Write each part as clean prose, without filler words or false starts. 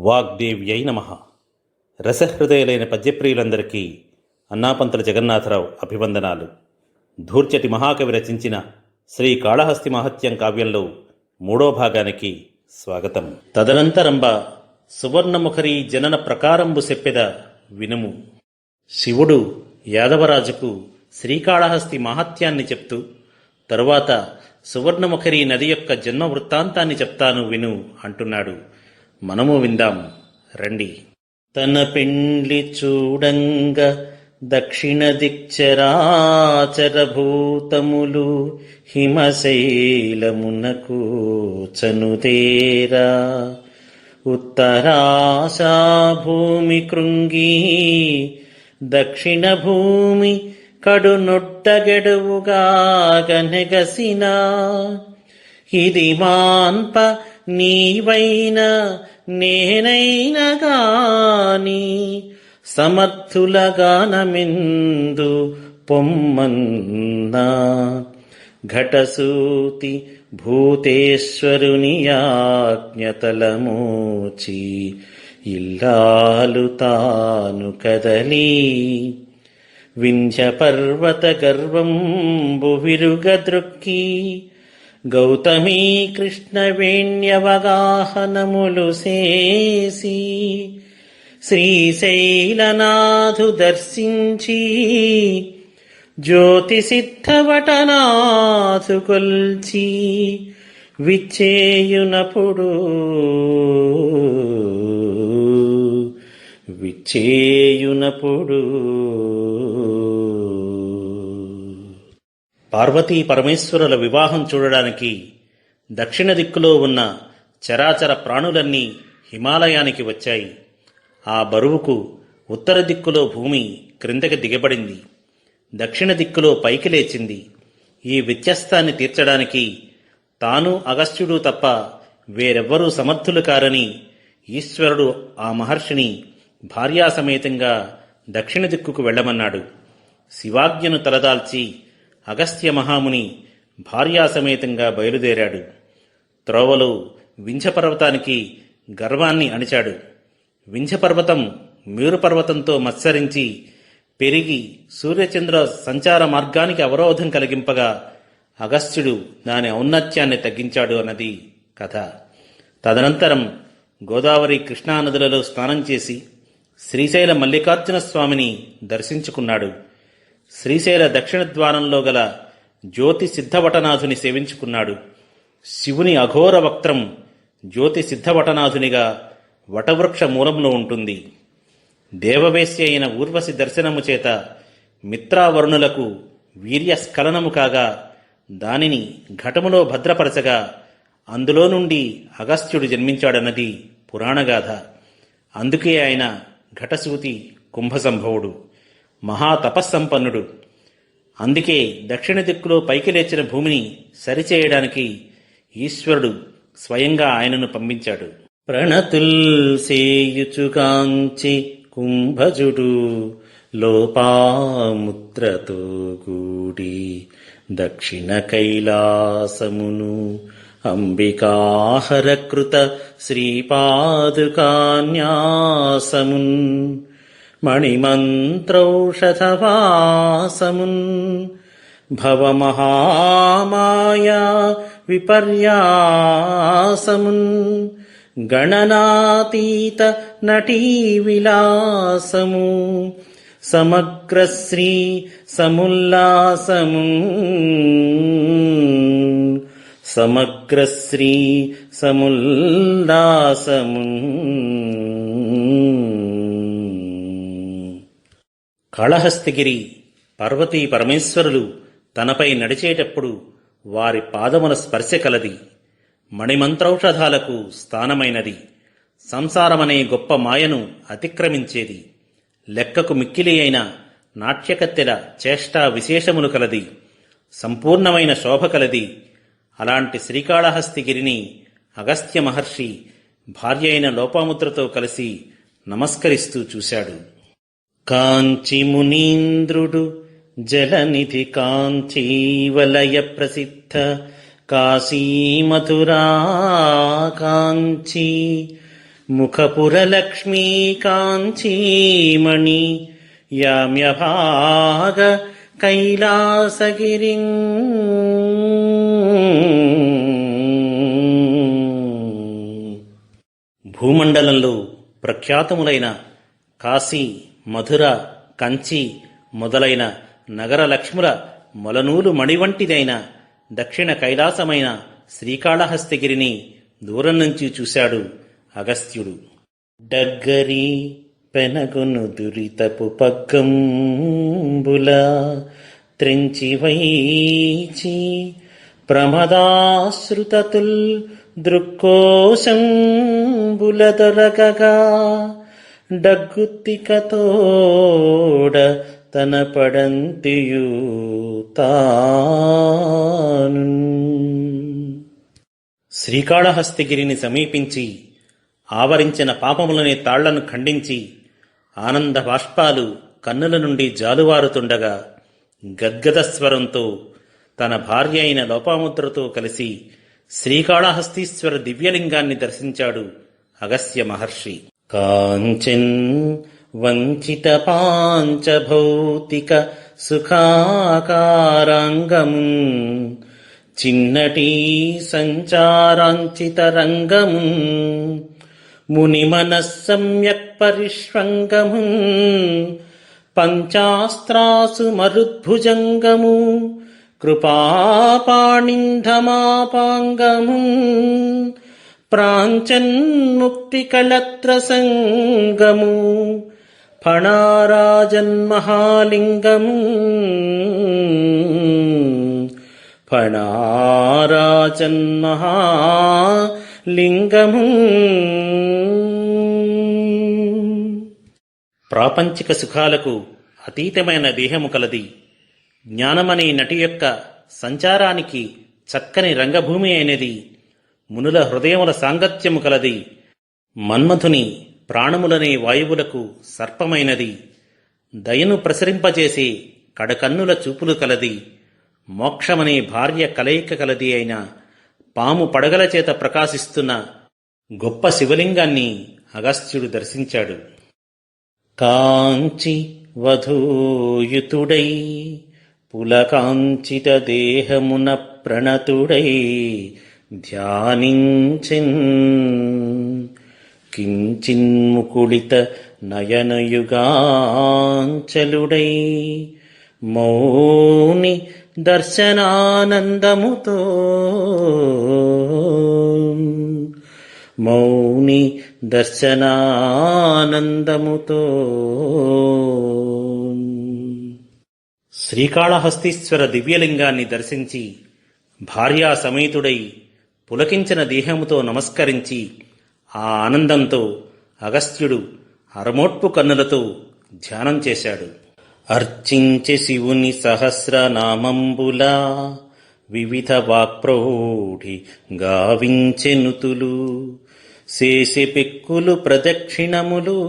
వాగ్దేవ్యై నమః. రసహృదయులైన పద్యప్రియులందరికీ అన్నాపంతుల జగన్నాథరావు అభివందనాలు. ధూర్చటి మహాకవి రచించిన శ్రీ కాళహస్తి మహత్యం కావ్యంలో 3వ భాగానికి స్వాగతం. తదనంతరంబ సువర్ణముఖరీ జనన ప్రకారంబు చెప్పెద వినుము. శివుడు యాదవరాజుకు శ్రీకాళహస్తి మహత్యాన్ని చెప్తూ తరువాత సువర్ణముఖరీ నది యొక్క జన్మ వృత్తాంతాన్ని చెప్తాను విను అంటున్నాడు. మనము విందాం రండి. తన పెండ్లి చూడంగ దక్షిణ దిక్చరాచరభూతములు హిమశైలమునకు చనుదేరా ఉత్తరాశా భూమి కృంగి దక్షిణ భూమి కడునొట్టగెడువుగా గనెగసిన ఇది మాన్ప నీవైన నేనైన గాని సమర్థుల గానమెందు పొమ్మన్నా ఘటసూతి భూతేశ్వరుని ఆజ్ఞతలమోచి ఇల్లాలు తాను కదలి వింధ్య పర్వత గర్వంబు విరుగద్రుక్కి గౌతమీ కృష్ణ వేణ్యవగాహనములు సేసి శ్రీశైలనాథు దర్శించి జ్యోతి సిద్ధవటనాథు కొల్చి విచ్చేయునప్పుడు పార్వతీ పరమేశ్వరుల వివాహం చూడడానికి దక్షిణ దిక్కులో ఉన్న చరాచర ప్రాణులన్నీ హిమాలయానికి వచ్చాయి. ఆ బరువుకు ఉత్తర దిక్కులో భూమి క్రిందకి దిగబడింది, దక్షిణ దిక్కులో పైకి లేచింది. ఈ వ్యత్యాసాన్ని తీర్చడానికి తాను అగస్త్యుడు తప్ప వేరెవ్వరూ సమర్థులు కారని ఈశ్వరుడు ఆ మహర్షిని భార్యాసమేతంగా దక్షిణ దిక్కుకు వెళ్లమన్నాడు. శివాజ్ఞను తలదాల్చి అగస్త్య మహాముని భార్యాసమేతంగా బయలుదేరాడు. త్రోవలో వింధ్యపర్వతానికి గర్వాన్ని అణిచాడు. వింధ్యపర్వతం మేరుపర్వతంతో మత్సరించి పెరిగి సూర్యచంద్ర సంచార మార్గానికి అవరోధం కలిగింపగా అగస్త్యుడు దాని ఔన్నత్యాన్ని తగ్గించాడు అన్నది కథ. తదనంతరం గోదావరి కృష్ణానదులలో స్నానం చేసి శ్రీశైల మల్లికార్జున స్వామిని దర్శించుకున్నాడు. శ్రీశైల దక్షిణ ద్వారంలో గల జ్యోతి సిద్ధవటనాథుని సేవించుకున్నాడు. శివుని అఘోర వక్త్రం జ్యోతి సిద్ధవటనాథునిగా వటవృక్ష మూలంలో ఉంటుంది. దేవవేశ్య అయిన ఊర్వశి దర్శనము చేత మిత్రావరుణులకు వీర్యస్ఖలనము కాగా దానిని ఘటములో భద్రపరచగా అందులో నుండి అగస్త్యుడు జన్మించాడన్నది పురాణగాథ. అందుకే ఆయన ఘటసూతి కుంభసంభవుడు, మహాతపస్సంపన్నుడు. అందుకే దక్షిణ దిక్కులో పైకి లేచిన భూమిని సరిచేయడానికి ఈశ్వరుడు స్వయంగా ఆయనను పంపించాడు. ప్రణతుల్ సేయుచుకాంచి కుంభజుడు లోపాముద్రతో కూడి దక్షిణ కైలాసమును అంబికాహరకృత శ్రీపాదుకాన్యాసమున్ మణిమంత్రౌషధవాసమున్ భవమహామాయా విపర్యాసమున్ గణనాతీత నటీ విలాసము సమగ్రశ్రీ సముల్లాసము సమగ్రశ్రీ సముల్లాసము. కాళహస్తిగిరి పార్వతీ పరమేశ్వరులు తనపై నడిచేటప్పుడు వారి పాదముల స్పర్శ కలది. మణిమంత్రౌషధాలకు స్థానమైనది. సంసారమనే గొప్ప మాయను అతిక్రమించేది. లెక్కకు మిక్కిలి అయిన నాట్యకత్తెల చేష్టా విశేషములు కలది. సంపూర్ణమైన శోభ కలది. అలాంటి శ్రీకాళహస్తిగిరిని అగస్త్య మహర్షి భార్య అయిన లోపాముద్రతో కలిసి నమస్కరిస్తూ చూశాడు. కాంచి మునీంద్రుడు జలనిధి కాంచీవలయ ప్రసిద్ధ కాశీ మథురా కాంచి ముఖపురలక్ష్మీ కాంచీమణి యామ్యభాగ కైలాసగిరిం. భూమండలంలో ప్రఖ్యాతములైన కాశీ, మధుర, కంచి మొదలైన నగర లక్ష్ముల మొలనూలు మణివంటిదైన దక్షిణ కైలాసమైన శ్రీకాళహస్తిగిరిని దూరం నుంచి చూశాడు అగస్త్యుడు. డగ్గరి పెనగును దురితపు పగ్గంబుల త్రెంచి వైచి ప్రమదాశ్రుతతుల్ దృక్కోశంబుల దొరకగా డగ్గుత్తికతోడ తన పడంతియు తాను. శ్రీకాళహస్తిగిరిని సమీపించి ఆవరించిన పాపములనే తాళ్లను ఖండించి ఆనంద బాష్పాలు కన్నుల నుండి జాలువారుతుండగా గద్గద స్వరంతో తన భార్య అయిన లోపాముద్రతో కలిసి శ్రీకాళహస్తీశ్వర దివ్యలింగాన్ని దర్శించాడు అగస్త్య మహర్షి. కాంచన్ వంచిత పాంచభౌతిక సుఖాకారాంగము చిన్నటీ సంచారాంచిత రంగము ముని మనస్సమ్యక్ పరిష్వంగము పంచాస్త్రాసు మరుద్భుజంగము కృపాపాణింధమాపాంగము ప్రాంచన్ముక్తికళత్ర సంగము ఫణారాజన్మహాలింగము ఫణారాజన్మహాలింగము. ప్రాపంచిక సుఖాలకు అతీతమైన దేహము కలది. జ్ఞానమనే నటి యొక్క సంచారానికి చక్కని రంగభూమి అయినది. మునుల హృదయముల సాంగత్యము కలది. మన్మథుని ప్రాణములనే వాయువులకు సర్పమైనది. దయను ప్రసరింపజేసే కడకన్నుల చూపులు కలది. మోక్షమనే భార్య కలయిక కలది అయిన పాము పడగల చేత ప్రకాశిస్తున్న గొప్ప శివలింగాన్ని అగస్త్యుడు దర్శించాడు. కాంచి వధూయుతుడై పులకాంచిత దేహమున ప్రణతుడై ధ్యానించెన్ కించిన్ముకుళిత నయనయుగాంచలుడై మౌని దర్శనానందముతో మౌని దర్శనానందముతో శ్రీకాళహస్తీశ్వర దివ్యలింగాన్ని దర్శించి భార్యా సమేతుడై పులకించిన దేహముతో నమస్కరించి ఆ ఆనందంతో అగస్త్యుడు అరమోట్పు కన్నులతో ధ్యానం చేశాడు. అర్చించె శివుని సహస్రనామంబులా వివిధ వాక్ప్రౌఢి గావించెనుతులు శేషి పెక్కులు ప్రదక్షిణములు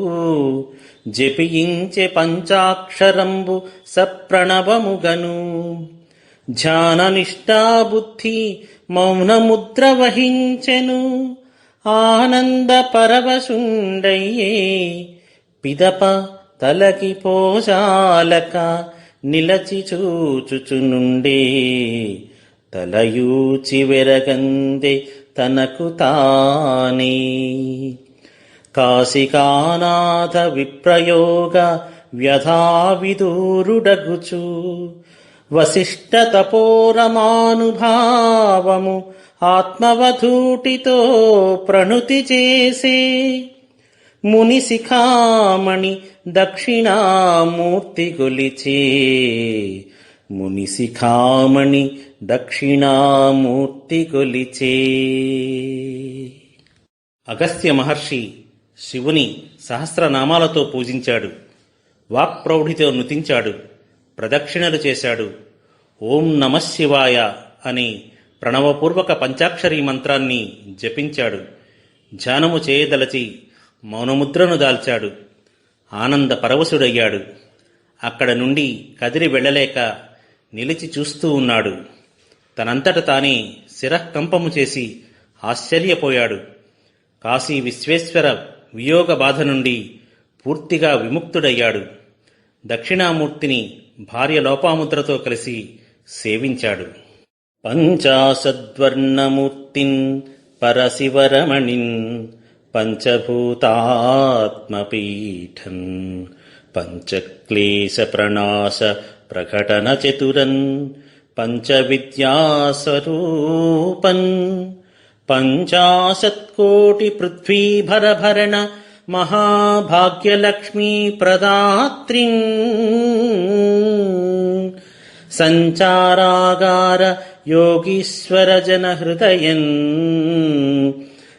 జపించె పంచాక్షరంబు సప్రణవముగను ధ్యాన నిష్ఠాబుద్ధి మౌనముద్ర వహించెను ఆనంద పరవశుండయ్యే పిదప తలకి పోజాలక నిలచి చూచుచునుండే తలయూచి వెరగందే తనకు తానే కాశికానాథ విప్రయోగ వ్యధావిదూరుడగుచు వశిష్ఠ తపోరమానుభావము ఆత్మవధూటితో ప్రణుతి చేసే ముని శిఖామణి దక్షిణామూర్తి గొలిచే ముని శిఖామణి దక్షిణామూర్తి గొలిచే. అగస్త్య మహర్షి శివుని సహస్రనామాలతో పూజించాడు. వాక్ప్రౌఢితో నుతించాడు. ప్రదక్షిణలు చేశాడు. ఓం నమః శివాయ అని ప్రణవపూర్వక పంచాక్షరీ మంత్రాన్ని జపించాడు. ధ్యానము చేయదలచి మౌనముద్రను దాల్చాడు. ఆనంద పరవశుడయ్యాడు. అక్కడ నుండి కదిలి వెళ్లలేక నిలిచి చూస్తూ ఉన్నాడు. తనంతట తానే శిరఃకంపము చేసి ఆశ్చర్యపోయాడు. కాశీ విశ్వేశ్వర వియోగ బాధ నుండి పూర్తిగా విముక్తుడయ్యాడు. దక్షిణామూర్తిని భార్య లోపాముద్రతో కలిసి సేవించాడు. పంచాశద్వర్ణమూర్తిన్ పరశివరమణిన్ పంచభూతాత్మపీఠన్ పంచక్లేశ ప్రణాశ ప్రకటన చతురన్ పంచవిద్యాస్వరూపన్ పంచాశత్కోటి పృథ్వీభరభరణ మహాభాగ్యలక్ష్మీ ప్రదాత్రిన్ సంచారాగార యోగీశ్వర జన హృదయన్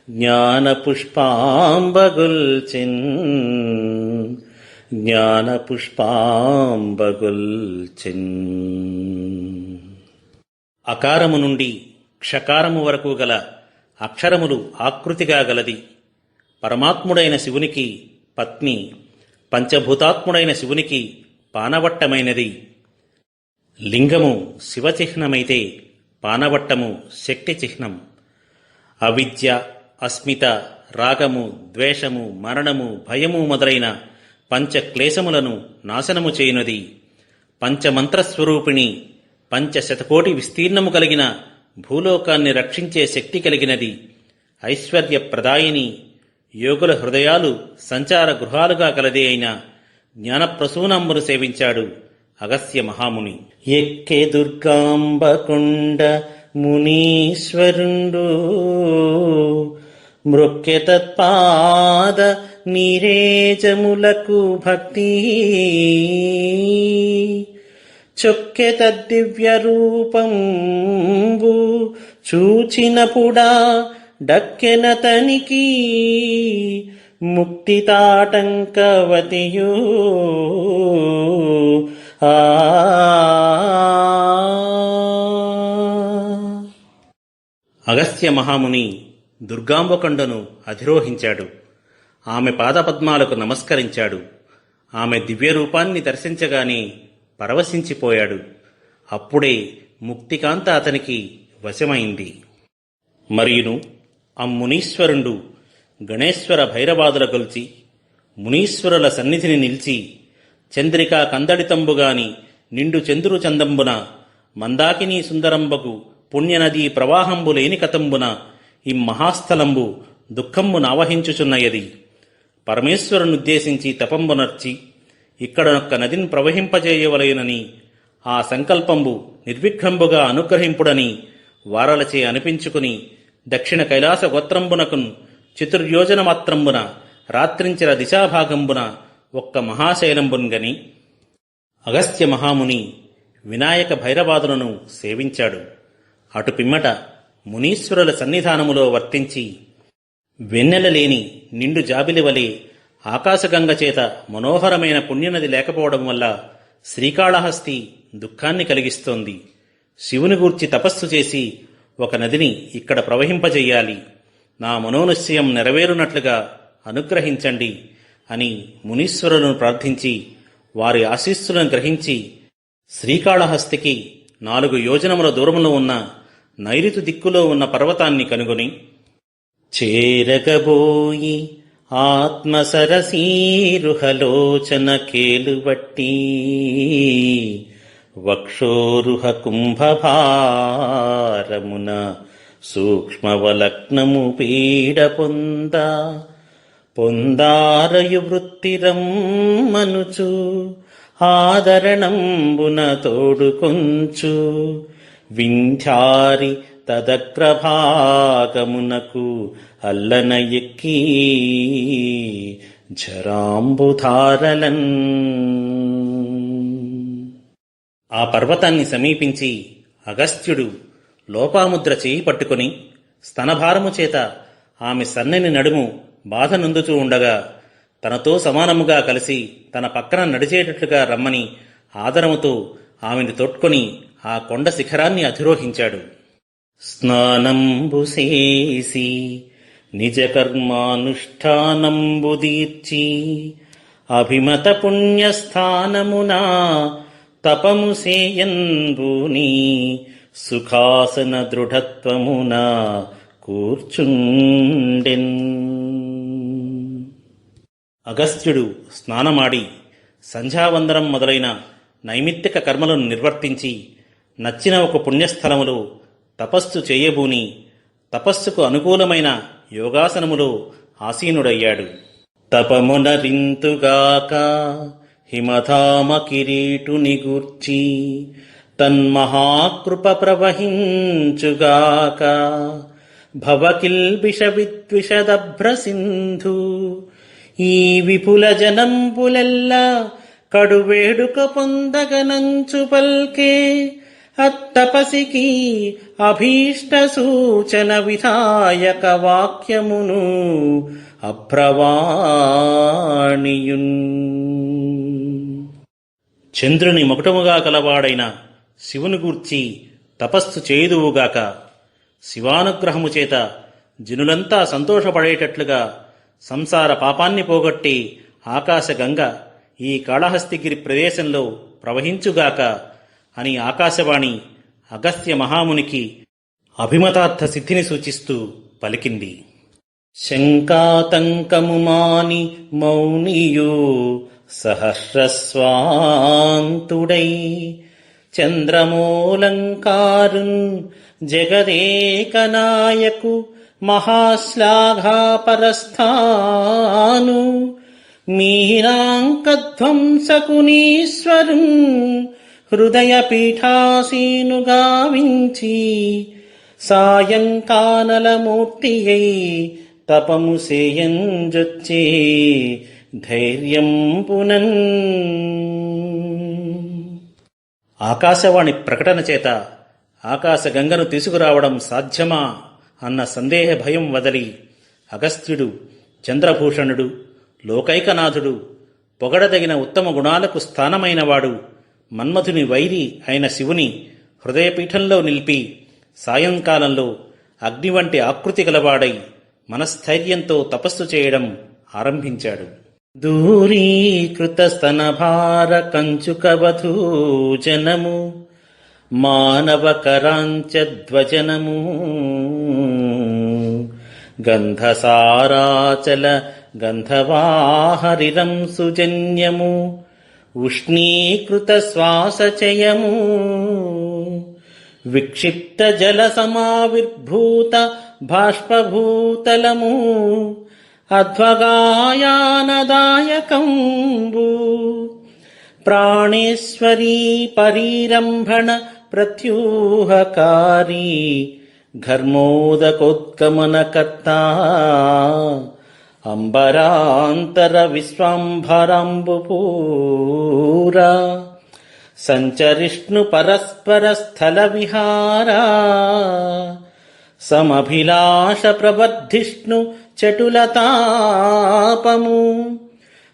జ్ఞానపుష్పాంబగుల్చిన్ జ్ఞానపుష్పాంబగుల్చిన్. అకారము నుండి క్షకారము వరకు గల అక్షరములు ఆకృతిగా గలది. పరమాత్ముడైన శివునికి పత్ని, పంచభూతాత్ముడైన శివునికి పానవట్టమైనది. లింగము శివచిహ్నమైతే పానవట్టము శక్తి చిహ్నం. అవిద్య, అస్మిత, రాగము, ద్వేషము, మరణము, భయము మొదలైన పంచక్లేశములను నాశనము చేయునది. పంచమంత్రస్వరూపిణి, పంచశతకోటి విస్తీర్ణము కలిగిన భూలోకాన్ని రక్షించే శక్తి కలిగినది. ఐశ్వర్యప్రదాయిని, యోగుల హృదయాలు సంచార గృహాలుగా కలదే అయిన జ్ఞానప్రసూనంబును సేవించాడు అగస్త్య మహాముని. ఎక్కె దుర్గాంబకొండ మునీశ్వరుండు మృక్కె తత్పాద నీరేజములకు భక్తి చొక్కె తద్దివ్య రూపంబు చూచినపుడా డక్కెన తనికి ముక్తి తాటంకవతియు అగస్త్య మహాముని దుర్గాంబకొండను అధిరోహించాడు. ఆమె పాదపద్మాలకు నమస్కరించాడు. ఆమె దివ్యరూపాన్ని దర్శించగానే పరవశించిపోయాడు. అప్పుడే ముక్తికాంత అతనికి వశమైంది. మరియును అమ్మునీశ్వరుండు గణేశ్వర భైరవాదుల గొల్చి మునీశ్వరుల సన్నిధిని నిలిచి చంద్రికా కందడితంబుగాని నిండు చంద్రు చందంబున మందాకినీ సుందరంబకు పుణ్యనదీ ప్రవాహంబు లేని కతంబున ఇమ్మహాస్థలంబు దుఃఖంబు నావహించుచున్నయది. పరమేశ్వరునుద్దేశించి తపంబునర్చి ఇక్కడనొక్క నదిని ప్రవహింపజేయవలయునని ఆ సంకల్పంబు నిర్విఘ్నంబుగా అనుగ్రహింపుడని వారలచే అనిపించుకుని దక్షిణ కైలాస గోత్రంబునకున్ చతుర్యోజనమాత్రంబున రాత్రించిన దిశాభాగంబున ఒక్క మహాశైలంబున్గని అగస్త్య మహాముని వినాయక భైరవాదులను సేవించాడు. అటు పిమ్మట మునీశ్వరుల సన్నిధానములో వర్తించి వెన్నెలలేని నిండు జాబిలివలే ఆకాశగంగ చేత మనోహరమైన పుణ్యనది లేకపోవడం వల్ల శ్రీకాళహస్తి దుఃఖాన్ని కలిగిస్తోంది. శివుని గూర్చి తపస్సు చేసి ఒక నదిని ఇక్కడ ప్రవహింపజెయ్యాలి, నా మనోనిశ్చయం నెరవేరునట్లుగా అనుగ్రహించండి అని మునీశ్వరులను ప్రార్థించి వారి ఆశీస్సులను గ్రహించి శ్రీకాళహస్తికి 4 యోజనముల దూరములో ఉన్న నైరుతి దిక్కులో ఉన్న పర్వతాన్ని కనుగొని చేరగబోయి ఆత్మసరసీరుహలోచన కేలువట్టి వక్షోరుహ కుంభభారమున సూక్ష్మవలగ్నము పీడ పొందారయు వృత్తిరమ్మనుచు ఆదరణంబున తోడుకొంచు వింధ్యారి తదగ్రభాగమునకు అల్లన ఎక్కి జరాంబుధారలన్. ఆ పర్వతాన్ని సమీపించి అగస్త్యుడు లోపాముద్ర చేయి పట్టుకుని స్తనభారము చేత ఆమె సన్నని నడుము బాధ నొందుతూ ఉండగా తనతో సమానముగా కలిసి తన పక్కన నడిచేటట్లుగా రమ్మని ఆదరముతో ఆమెను తొట్టుకొని ఆ కొండ శిఖరాన్ని అధిరోహించాడు. స్నానంబు చేసి నిజ కర్మానుష్ఠానంబు దీర్చి అభిమత పుణ్యస్థానమునా తపము సేయంబుని సుఖాసన దృఢత్వమున కూర్చుండెన్. అగస్త్యుడు స్నానమాడి సంధ్యావందనం మొదలైన నైమిత్తిక కర్మలను నిర్వర్తించి నచ్చిన ఒక పుణ్యస్థలములో తపస్సు చేయబూని తపస్సుకు అనుకూలమైన యోగాసనములో ఆసీనుడయ్యాడు. తపమునరింతుగాక హిమధామ కిరీటుని గూర్చి తన్మహాకృప ప్రవహించుగాక భవకిల్బిష విద్విషదభ్ర సింధు. ఈ విపుల జనంబులెల్ల కడువేడుక పొందగనంచు పల్కే అత్తపసికి అభీష్ట సూచన విధాయక వాక్యమును అభ్రవాణియున్. చంద్రుని ముకుటముగా కలవాడైన శివుని గూర్చి తపస్సు చేయుదువుగాక. శివానుగ్రహము చేత జనులంతా సంతోషపడేటట్లుగా సంసార పాపాన్ని పోగొట్టి ఆకాశగంగ ఈ కాళహస్తిగిరి ప్రదేశంలో ప్రవహించుగాక అని ఆకాశవాణి అగస్త్య మహామునికి అభిమతార్థ సిద్ధిని సూచిస్తూ పలికింది. శంకాతంకము మాని మౌనియో సహస్రస్వాంతుడై చంద్రమూలంకారున్ జగదేకనాయకు మహాశ్లాఘాపరస్థాను మీనాంకధ్వంసకునీశ్వరున్ హృదయ పీఠాసీను గావించి సాయంకానలమూర్తియై తపము సేయంజొచ్చే ధైర్యం పునన్. ఆకాశవాణి ప్రకటన చేత ఆకాశగంగను తీసుకురావడం సాధ్యమా అన్న సందేహ భయం వదలి అగస్త్యుడు చంద్రభూషణుడు, లోకైకనాథుడు, పొగడదగిన ఉత్తమ గుణాలకు స్థానమైనవాడు, మన్మథుని వైరి అయిన శివుని హృదయపీఠంలో నిలిపి సాయంకాలంలో అగ్ని వంటి ఆకృతి గలవాడై మనస్థైర్యంతో తపస్సు చేయడం ఆరంభించాడు. దూరీకృత స్తనభార కంచుకవధూజనము మానవకరాంచధ్వజనము గంధసారాచల గంధవాహరిరం సుజన్యము ఉష్ణీకృత శ్వాసచయము విక్షిప్త జల సమావిర్భూత బాష్పభూతలము అధ్వగాయానదాయకంబు ప్రాణేశ్వరీ పరీరంభణ ప్రత్యూహకారీ ఘర్మోదకోద్గమనకర్తా అంబరాంతర విశ్వాంభరాంబుపూరా సంచరిష్ణు పరస్పర స్థల విహారా సమభిలాష ప్రవర్ధిష్ణు చటులతాపము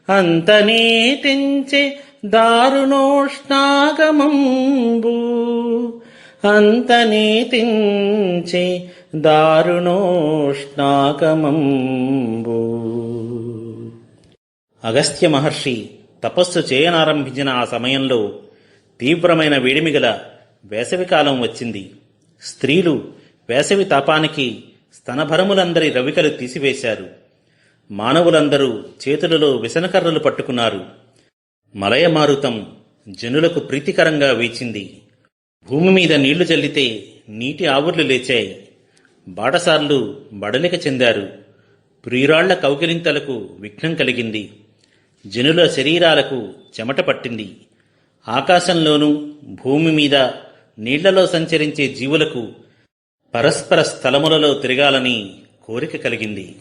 అంతనే తెంచె దారుణోష్ణాగమంబు అంతనే తెంచె దారుణోష్ణాగమంబు. అగస్త్య మహర్షి తపస్సు చేయనారంభించిన ఆ సమయంలో తీవ్రమైన వేడిమిగల వేసవికాలం వచ్చింది. స్త్రీలు వేసవి తాపానికి స్తనభరములందరి రవికలు తీసివేశారు. మానవులందరూ చేతులలో విసనకర్రలు పట్టుకున్నారు. మలయమారుతం జనులకు ప్రీతికరంగా వీచింది. భూమి మీద నీళ్లు చల్లితే నీటి ఆవుర్లు లేచాయి. బాటసార్లు బడలిక చెందారు. ప్రియురాళ్ల కౌగిలింతలకు విఘ్నం కలిగింది. జనుల శరీరాలకు చెమట పట్టింది. ఆకాశంలోనూ భూమి మీద నీళ్లలో సంచరించే జీవులకు పరస్పర స్థలములలో తిరగాలని కోరిక కలిగింది.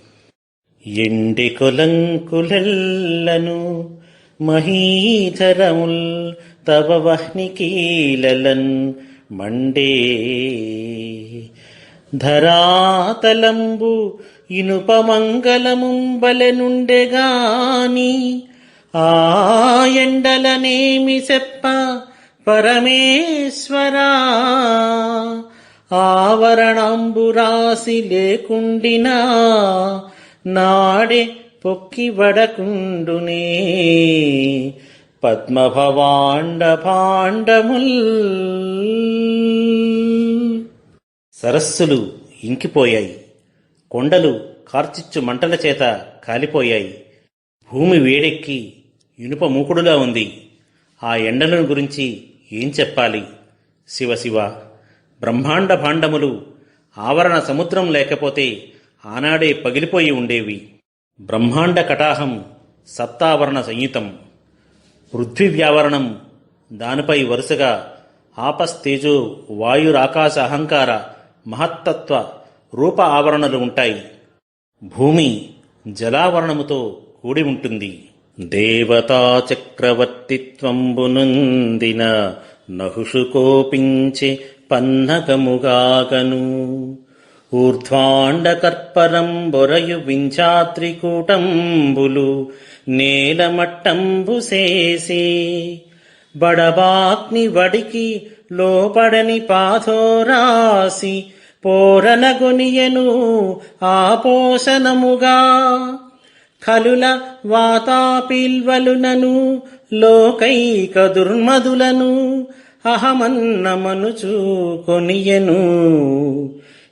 ఎండి కొలంకులెల్లను మహీధరముల్ తవ వహ్నికీలలన్ మండే ధరాతలంబు ఇనుపమంగళముంబలెనుండెగాని ఆ ఎండలనేమి చెప్ప పరమేశ్వరా ఆవరణంబురాసి లేకుండినా నాడే పొక్కి వడకుండునే పద్మభవాండ భాండముల్. సరస్సులు ఇంకిపోయాయి. కొండలు కార్చిచ్చు మంటల చేత కాలిపోయాయి. భూమి వేడెక్కి ఇనుప మూకుడులా ఉంది. ఆ ఎండలను గురించి ఏం చెప్పాలి? శివశివ, బ్రహ్మాండ భాండములు ఆవరణ సముద్రం లేకపోతే ఆనాడే పగిలిపోయి ఉండేవి. బ్రహ్మాండ కటాహం సప్తావరణ సంయుతం. పృథ్వీ వ్యావరణం, దానిపై వరుసగా ఆపస్తేజో వాయురాకాశ అహంకార మహత్తత్వ రూప ఆవరణలు ఉంటాయి. భూమి జలావరణముతో కూడి ఉంటుంది. దేవతా చక్రవర్తిత్వంబునుందిన నహుషు కోపించే పన్నకముగాగను. ఊర్ధ్వాండ కర్పరం బొరయు వింఛాత్రికూటంబులు నేలమట్టంబు సేసి బడబాగ్ని వడికి లోపడని పాథోరాసి పోరనగొనియను ఆపోషణముగా. ఖలుల వాతాపిల్వలునను లోకైక దుర్మదులను అహమన్నమనుచు కొనియను.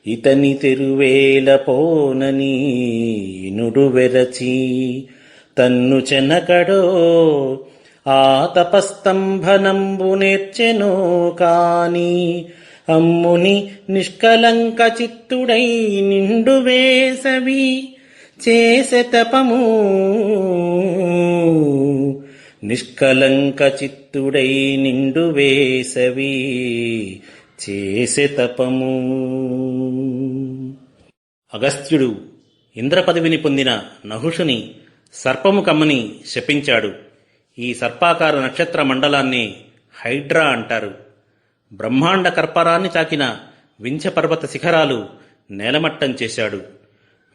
ఇతని తెరువేల పోనని ఇనుడు వెరచి తన్ను చెనకడో ఆ తపస్తంభనంబు నేర్చెనో కాని అమ్ముని నిష్కలంక చిత్తుడై నిండు వేసవి చేసె తపము. నిష్కలంక చిత్తుడై నిండు వేసవి చేసె తపము. అగస్త్యుడు ఇంద్రపదవిని పొందిన నహుషుని సర్పము కమ్మని శపించాడు. ఈ సర్పాకార నక్షత్ర మండలాన్ని హైడ్రా అంటారు. బ్రహ్మాండ కర్పరాన్ని తాకిన వింఛపర్వత శిఖరాలు నేలమట్టం చేశాడు.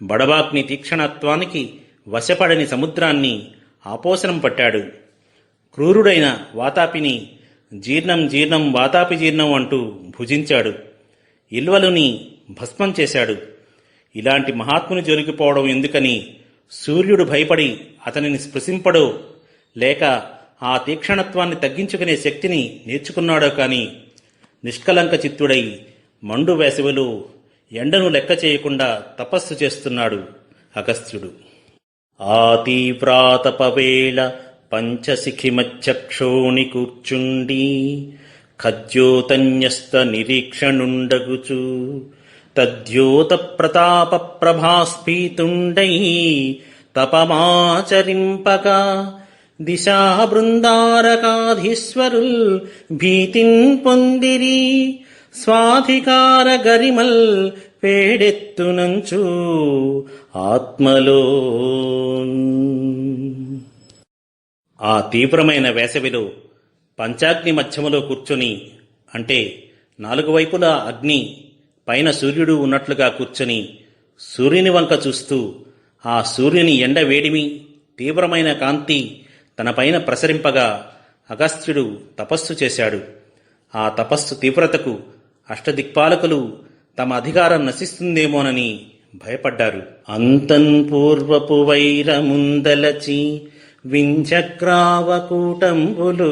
బడబాగ్ని తీక్షణత్వానికి వశపడని సముద్రాన్ని ఆపోసనం పట్టాడు. క్రూరుడైన వాతాపిని జీర్ణం జీర్ణం వాతాపి జీర్ణం అంటూ భుజించాడు. ఇల్వలుని భస్మం చేశాడు. ఇలాంటి మహాత్ముని జొలికిపోవడం ఎందుకని సూర్యుడు భయపడి అతనిని స్పృశింపడో, లేక ఆ తీక్షణత్వాన్ని తగ్గించుకునే శక్తిని నేర్చుకున్నాడో కాని నిష్కలంక చిత్తుడై మండు వేసవిలో ఎండను లెక్క చేయకుండా తపస్సు చేస్తున్నాడు అగస్త్యుడు. ఆ తీవ్రాతపవేళ పంచశిఖిమచ్చక్షోణి కూర్చుండి ఖద్యోతన్యస్త నిరీక్షణుండగుచు తద్యోత ప్రతాప ప్రభాస్ఫీతుండై తపమాచరింపగా దిశా బృందారకాధీశ్వరుల్ భీతిన్ పొందిరి స్వాధికార గరిమల్ పేడెత్తునంచు ఆత్మలో. ఆ తీవ్రమైన వేసవిలో పంచాగ్ని మధ్యములో కూర్చొని, అంటే నాలుగు వైపులా అగ్ని, పైన సూర్యుడు ఉన్నట్లుగా కూర్చొని సూర్యుని వంక చూస్తూ ఆ సూర్యుని ఎండ వేడిమి, తీవ్రమైన కాంతి తనపైన ప్రసరింపగా అగస్త్యుడు తపస్సు చేశాడు. ఆ తపస్సు తీవ్రతకు అష్టదిక్పాలకులు తమ అధికారం నశిస్తుందేమోనని భయపడ్డారు. అంతన్ పూర్వపు వైరముందలచి వించక్రావకూటంబులు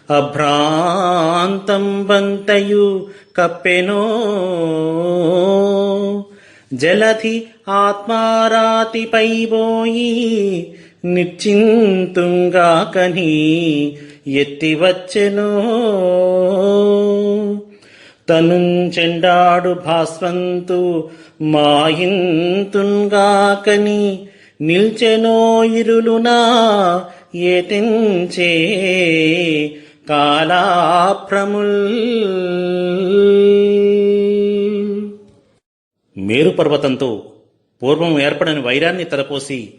అభ్రాంతం బంతయు కప్పెనో జలధి ఆత్మారాతిపై బోయి నిశ్చింతుంగాకని ఎత్తివచ్చెనో తనుంచెండాడు భాస్వంతు మాయింతుంగాకని నిల్చెనో ఇరులునా ఏతించే కాలాభ్రముల్. మేరు పర్వతంతో పూర్వం ఏర్పడని వైరాన్ని తలపోసి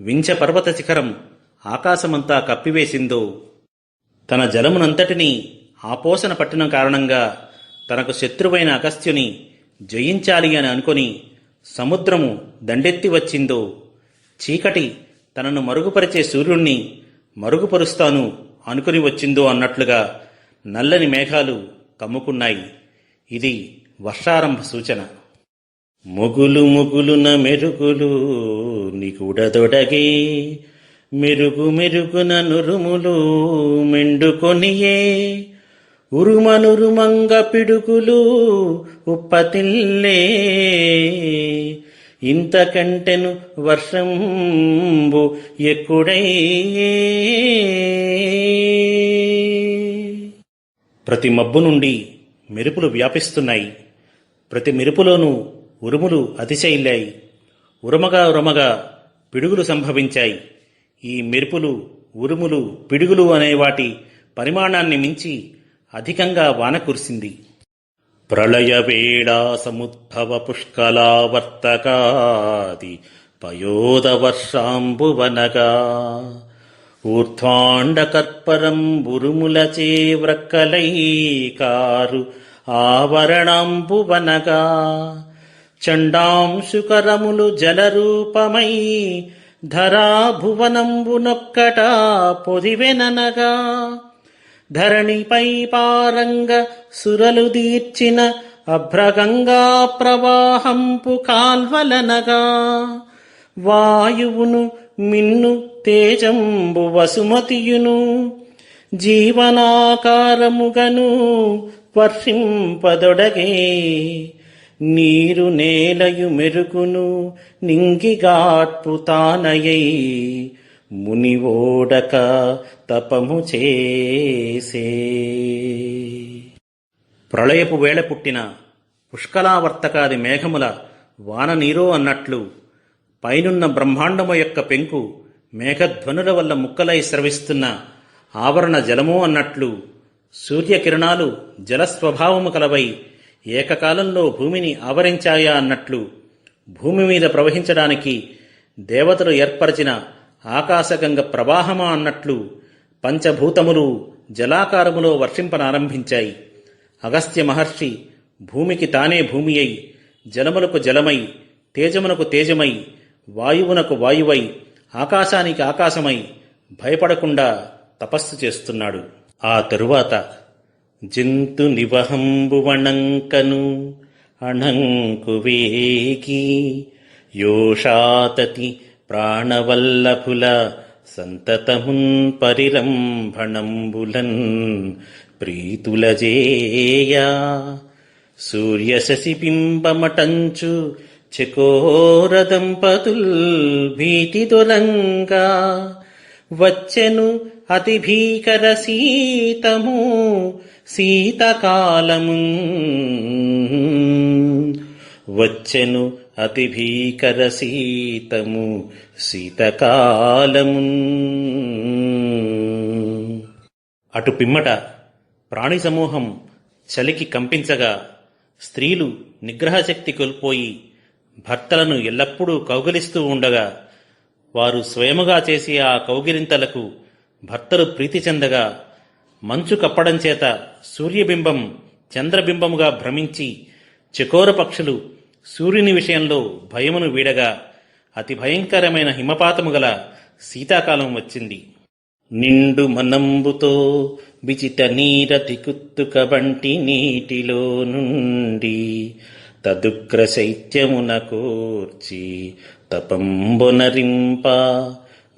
వింఛ పర్వత శిఖరం ఆకాశమంతా కప్పివేసిందో, తన జలమునంతటినీ ఆపోసన పట్టిన కారణంగా తనకు శత్రువైన అగస్త్యుని జయించాలి అని అనుకొని సముద్రము దండెత్తి వచ్చిందో, చీకటి తనను మరుగుపరిచే సూర్యుణ్ణి మరుగుపరుస్తాను అనుకుని వచ్చిందో అన్నట్లుగా నల్లని మేఘాలు కమ్ముకున్నాయి. ఇది వర్షారంభ సూచన. ముగులు ముగులున మెరుగులు నిగుడదొడగే మెరుగు మెరుగున నురుములు మెండుకొనియే ఉరుమనురుమంగ పిడుగులు ఉప్పతిల్లే ఇంతకంటెను వర్షంబు ఎక్కుడై. ప్రతి మబ్బు నుండి మెరుపులు వ్యాపిస్తున్నాయి. ప్రతి మెరుపులోనూ ఉరుములు అతిశయిల్లాయి. ఉరమగా ఉరమగా పిడుగులు సంభవించాయి. ఈ మెరుపులు, ఉరుములు, పిడుగులు అనే వాటి పరిమాణాన్ని మించి అధికంగా వాన కురిసింది. ప్రళయవేళా సముద్భవ పుష్కలావర్తకాది పయోదవర్షాంబువనగా ఊర్ధ్వాండకర్పరం బురుములచే వ్రక్కలైకారు ఆవరణాంబువనగా చండాంశుకరములు జలరూపమై ధరాభువనంబునొక్కటా పొదివెననగా ధరణిపై పారంగ సురలు దీర్చిన అభ్రగంగా ప్రవాహంపు కాల్వలనగా వాయువును మిన్ను తేజంబు వసుమతియును జీవనాకారముగను వర్షింపదొడగే నీరు నేలయు మెరుకును నింగిగాట్పు తానయై మునివోడక తపము చేసే. ప్రళయపు వేళ పుట్టిన పుష్కలావర్తకాది మేఘముల వాన నీరో అన్నట్లు పైనున్న బ్రహ్మాండము యొక్క పెంకు మేఘధ్వనుల వల్ల ముక్కలై స్రవిస్తున్న ఆవరణ జలమో అన్నట్లు సూర్యకిరణాలు జలస్వభావము కలవై ఏకకాలంలో భూమిని ఆవరించాయా అన్నట్లు భూమి మీద ప్రవహించడానికి దేవతలు ఏర్పరచిన ఆకాశగంగ ప్రవాహమా అన్నట్లు పంచభూతములు జలాకారములో వర్షింపనారంభించాయి. అగస్త్య మహర్షి భూమికి తానే భూమి అయి, జలములకు జలమై, తేజమునకు తేజమై, వాయువునకు వాయువై, ఆకాశానికి ఆకాశమై భయపడకుండా తపస్సు చేస్తున్నాడు. ఆ తరువాత జంతు నివహంబువణంకను అణంకు వేగి యోషాతతి ప్రాణవల్లభుల సంతతమున్ పరిరంభణంబులన్ ప్రీతులజేయ సూర్యశశిబింబమటంచు చకోర దంపతుల్ భీతి తొలంగా వచ్చెను అతి భీకర శీతము శీతకాలము వచ్చెను అతి భీకర శీతము శీతకాలము. అటు పిమ్మట ప్రాణి సమూహం చలికి కంపించగా స్త్రీలు నిగ్రహశక్తి కోల్పోయి భర్తలను ఎల్లప్పుడూ కౌగిలిస్తూ ఉండగా వారు స్వయముగా చేసే ఆ కౌగిలింతలకు భర్తలు ప్రీతి చెందగా మంచు కప్పడం చేత సూర్యబింబం చంద్రబింబముగా భ్రమించి చకోర పక్షులు సూర్యుని విషయంలో భయమును వీడగా అతి భయంకరమైన హిమపాతము గల శీతాకాలం వచ్చింది. నిండు మనంబుతో విచిత నీరతి కుత్తుక వంటి నీటిలో నుండి తదుగ్ర శైత్యమున కోర్చి తపంబొనరింప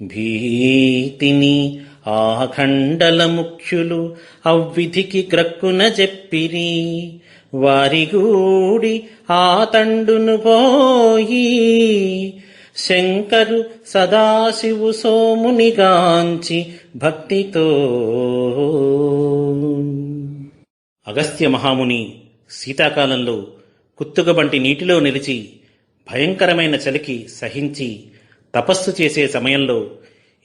భీతిని ఆఖండల ముఖ్యులు అవ్విధికి గ్రక్కున చెప్పిరి వారిగూడి ఆ తండును పోయి శంకరు సదాశివు సోమునిగాంచి భక్తితో. అగస్త్య మహాముని శీతాకాలంలో కుత్తుకబంటి నీటిలో నిలిచి భయంకరమైన చలికి సహించి తపస్సు చేసే సమయంలో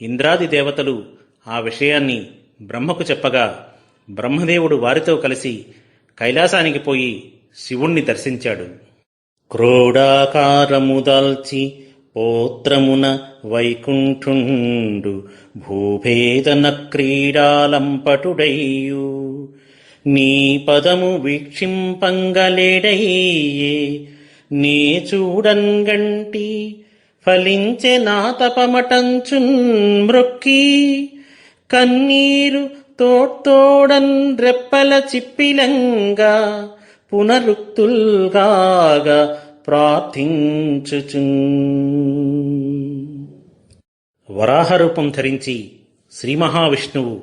ఇంద్రాది దేవతలు ఆ విషయాన్ని బ్రహ్మకు చెప్పగా బ్రహ్మదేవుడు వారితో కలిసి కైలాసానికి పోయి శివుణ్ణి దర్శించాడు. క్రోడాకారము దాల్చి పోత్రమున వైకుంఠుండు భూభేదన క్రీడాలంపటుడయ్యు నీ పదము వీక్షింపంగలేడయ్యే నే చూడంగంటి ఫలించె నా తపమటంచున్ మృక్కి కన్నీరు తోడ్తోడన్ రెప్పల చిప్పిలంగా పునరుక్తుల్గాగా ప్రార్థించుచున్. వరాహరూపం ధరించి శ్రీ మహావిష్ణువు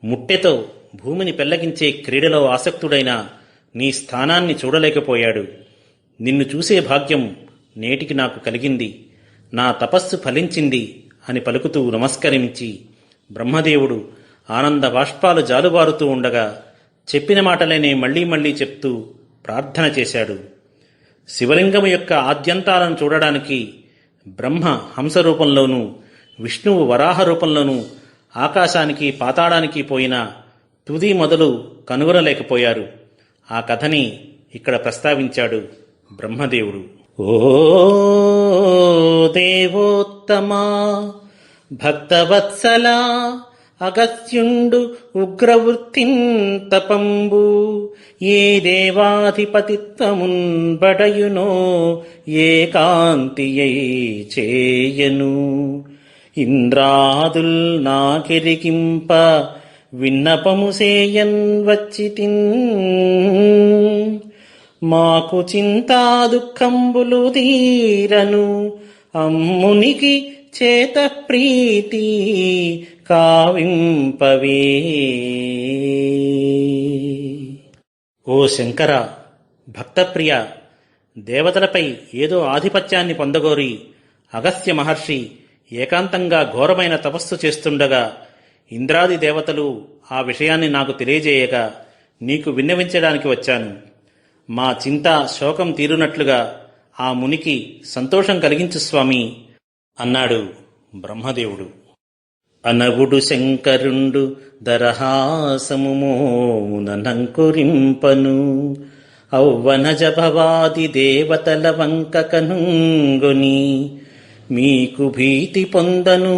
ముట్టెతో భూమిని పెళ్లగించే క్రీడలో ఆసక్తుడైన నీ స్థానాన్ని చూడలేకపోయాడు. నిన్ను చూసే భాగ్యం నేటికి నాకు కలిగింది, నా తపస్సు ఫలించింది అని పలుకుతూ నమస్కరించి బ్రహ్మదేవుడు ఆనంద బాష్పాలు జాలువారుతూ ఉండగా చెప్పిన మాటలనే మళ్లీ మళ్లీ చెప్తూ ప్రార్థన చేశాడు. శివలింగము యొక్క ఆద్యంతాలను చూడడానికి బ్రహ్మ హంస రూపంలోనూ, విష్ణువు వరాహ రూపంలోనూ ఆకాశానికి పాతాళానికి పోయిన తుది మొదలు కనుగొనలేకపోయారు. ఆ కథని ఇక్కడ ప్రస్తావించాడు బ్రహ్మదేవుడు. ఓ దేవోత్తమా భక్తవత్సలా అగస్త్యుండు ఉగ్రవృత్తిన్ తపంబు ఏ దేవాధిపతిత్వమున్ బడయునో ఏకాంతియై చేయను ఇంద్రాదుల్ నాకెరిగింప విన్నపము సేయన్ వచ్చితిన్ మాకు చింతా దుఃఖంబులు తీరను అమ్మునికి చేత ప్రీతి కావింపవే. ఓ శంకర, భక్తప్రియ, దేవతలపై ఏదో ఆధిపత్యాన్ని పొందగోరి అగస్త్య మహర్షి ఏకాంతంగా ఘోరమైన తపస్సు చేస్తుండగా ఇంద్రాది దేవతలు ఆ విషయాన్ని నాకు తెలియజేయగా నీకు విన్నవించడానికి వచ్చాను. మా చింత శోకం తీరునట్లుగా ఆ మునికి సంతోషం కలిగించు స్వామి అన్నాడు బ్రహ్మదేవుడు. అనవుడు శంకరుండు దరహాసము మోమునంకురింపను ఔవన జభవాది దేవతల వంక కనుంగొని మీకు భీతి పొందను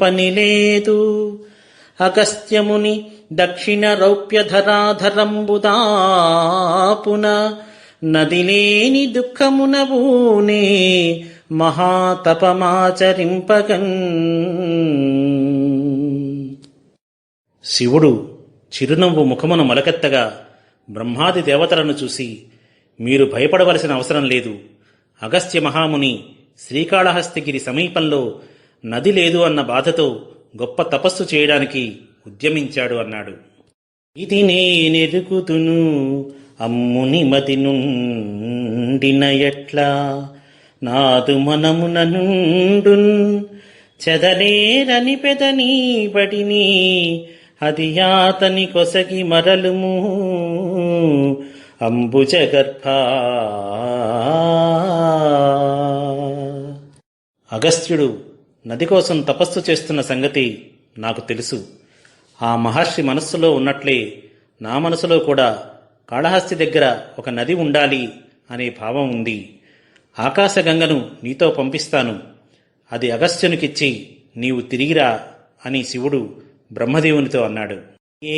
పనిలేదు అగస్త్యముని దక్షిణ రౌప్యధరాధరంబుదాపున నదిలేని దుఃఖమునవూనే మహాతపమాచరింపగన్. శివుడు చిరునవ్వు ముఖమును మొలకెత్తగా బ్రహ్మాది దేవతలను చూసి మీరు భయపడవలసిన అవసరం లేదు. అగస్త్య మహాముని శ్రీకాళహస్తిగిరి సమీపంలో నది లేదు అన్న బాధతో గొప్ప తపస్సు చేయడానికి ఉద్యమించాడు అన్నాడు. ఇది నేనెరుగుదును అమ్ముని మది నుండిన ఎట్లా నాదు మనమున నుండున్ చెదలేరని పెదని బడిని అది యాతని కొసగి మరలుము అంబుజగర్భ. అగస్త్యుడు నది కోసం తపస్సు చేస్తున్న సంగతి నాకు తెలుసు. ఆ మహర్షి మనస్సులో ఉన్నట్లే నా మనసులో కూడా కాళహస్తి దగ్గర ఒక నది ఉండాలి అనే భావం ఉంది. ఆకాశగంగను నీతో పంపిస్తాను, అది అగస్త్యునికిచ్చి నీవు తిరిగిరా అని శివుడు బ్రహ్మదేవునితో అన్నాడు.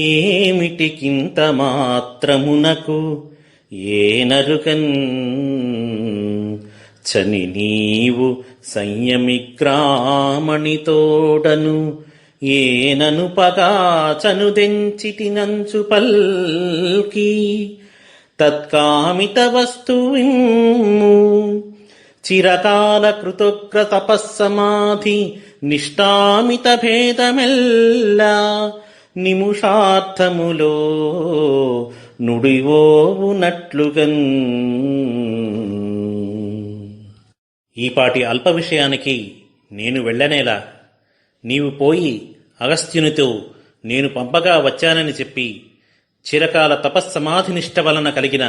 ఏమిటికింత మాత్రమునకు ఏనరుకన్ చని నీవు సంయమిగ్రామణితోడను ఏనను పగా చనుదెంచితినంచు పల్కి తత్కామిత వస్తువిమ్ము చిరకాల కృతోగ్ర తపస్సమాధి నిష్ఠామిత భేదమెల్లా నిముషార్థములో నుడివోవునట్లుగన్. ఈపాటి అల్ప విషయానికి నేను వెళ్ళనేలా? నీవు పోయి అగస్త్యునితో నేను పంపగా వచ్చానని చెప్పి చిరకాల తపస్సమాధినిష్ట వలన కలిగిన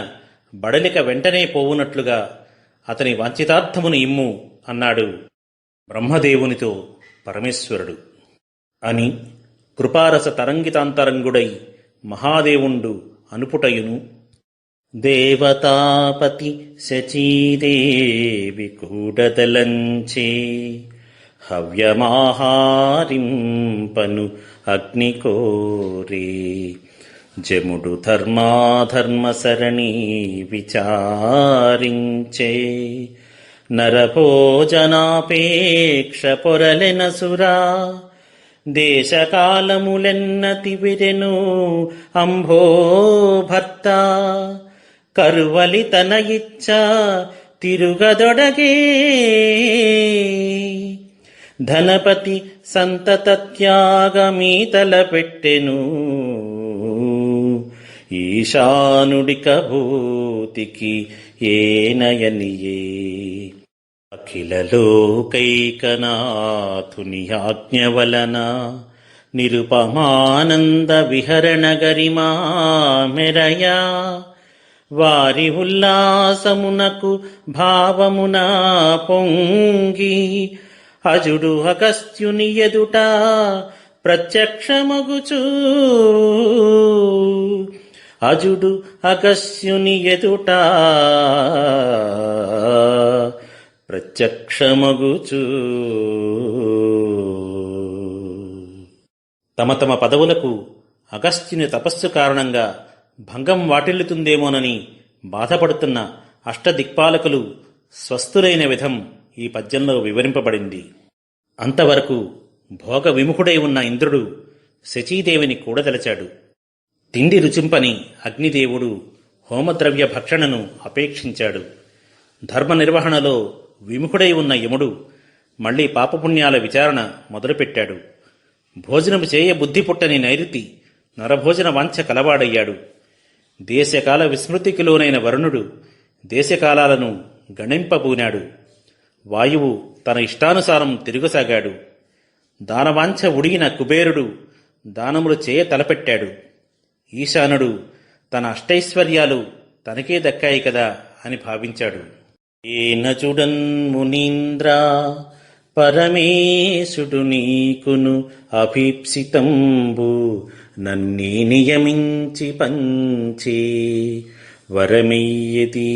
బడలిక వెంటనే పోవునట్లుగా అతని వాంఛితార్థమును ఇమ్ము అన్నాడు బ్రహ్మదేవునితో పరమేశ్వరుడు. అని కృపారస తరంగితాంతరంగుడై మహాదేవుండు అనుపుటయును దేవతాపతి శచీదేవి కూడదలంచే హవ్యమాహారింపను అగ్నికోరే జముడు ధర్మాధర్మసరణి విచారించే నరభోజనాపేక్ష పొరలెనసురా దేశకాలములెన్నతి విరెను అంభో భర్త కరువలి తన ఇచ్చ తిరుగదొడగే ధనపతి సంతత త్యాగమీతల పెట్టెను ఈశానుడిక భూతికి ఏనయనియే. అఖిల లోకైకనాథుని ఆజ్ఞ వలన నిరుపమానంద విహరణ గరిమా మెరయా. వారి ఉల్లాసమునకు భావమున పొంగి అజుడు అగస్త్యుని ఎదుట ప్రత్యక్షమగుచూ. అజుడు అగస్త్యుని ఎదుట ప్రత్యక్షమగుచూ. తమ తమ పదవులకు అగస్త్యుని తపస్సు కారణంగా భంగం వాటిల్లుతుందేమోనని బాధపడుతున్న అష్టదిక్పాలకులు స్వస్థులైన విధం ఈ పద్యంలో వివరింపబడింది. అంతవరకు భోగ విముఖుడై ఉన్న ఇంద్రుడు శచీదేవిని కూడదలచాడు. తిండి రుచింపని అగ్నిదేవుడు హోమద్రవ్య భక్షణను అపేక్షించాడు. ధర్మ నిర్వహణలో విముఖుడై ఉన్న యముడు మళ్లీ పాపపుణ్యాల విచారణ మొదలుపెట్టాడు. భోజనము చేయ బుద్ధి పుట్టని నైరుతి నరభోజన వాంఛ కలవాడయ్యాడు. దేశకాల విస్మృతికి లోనైన వరుణుడు దేశకాలాలను గణింపబూనాడు. వాయువు తన ఇష్టానుసారం తిరుగసాగాడు. దానవాంఛ ఉడిగిన కుబేరుడు దానములు చేయ తలపెట్టాడు. ఈశానుడు తన అష్టైశ్వర్యాలు తనకే దక్కాయి కదా అని భావించాడు. ఏనచుడన్ మునీంద్ర పరమేశుడు నీకును అభీప్సితంబు నన్నీ నియమించి పంచే వరమెయ్యది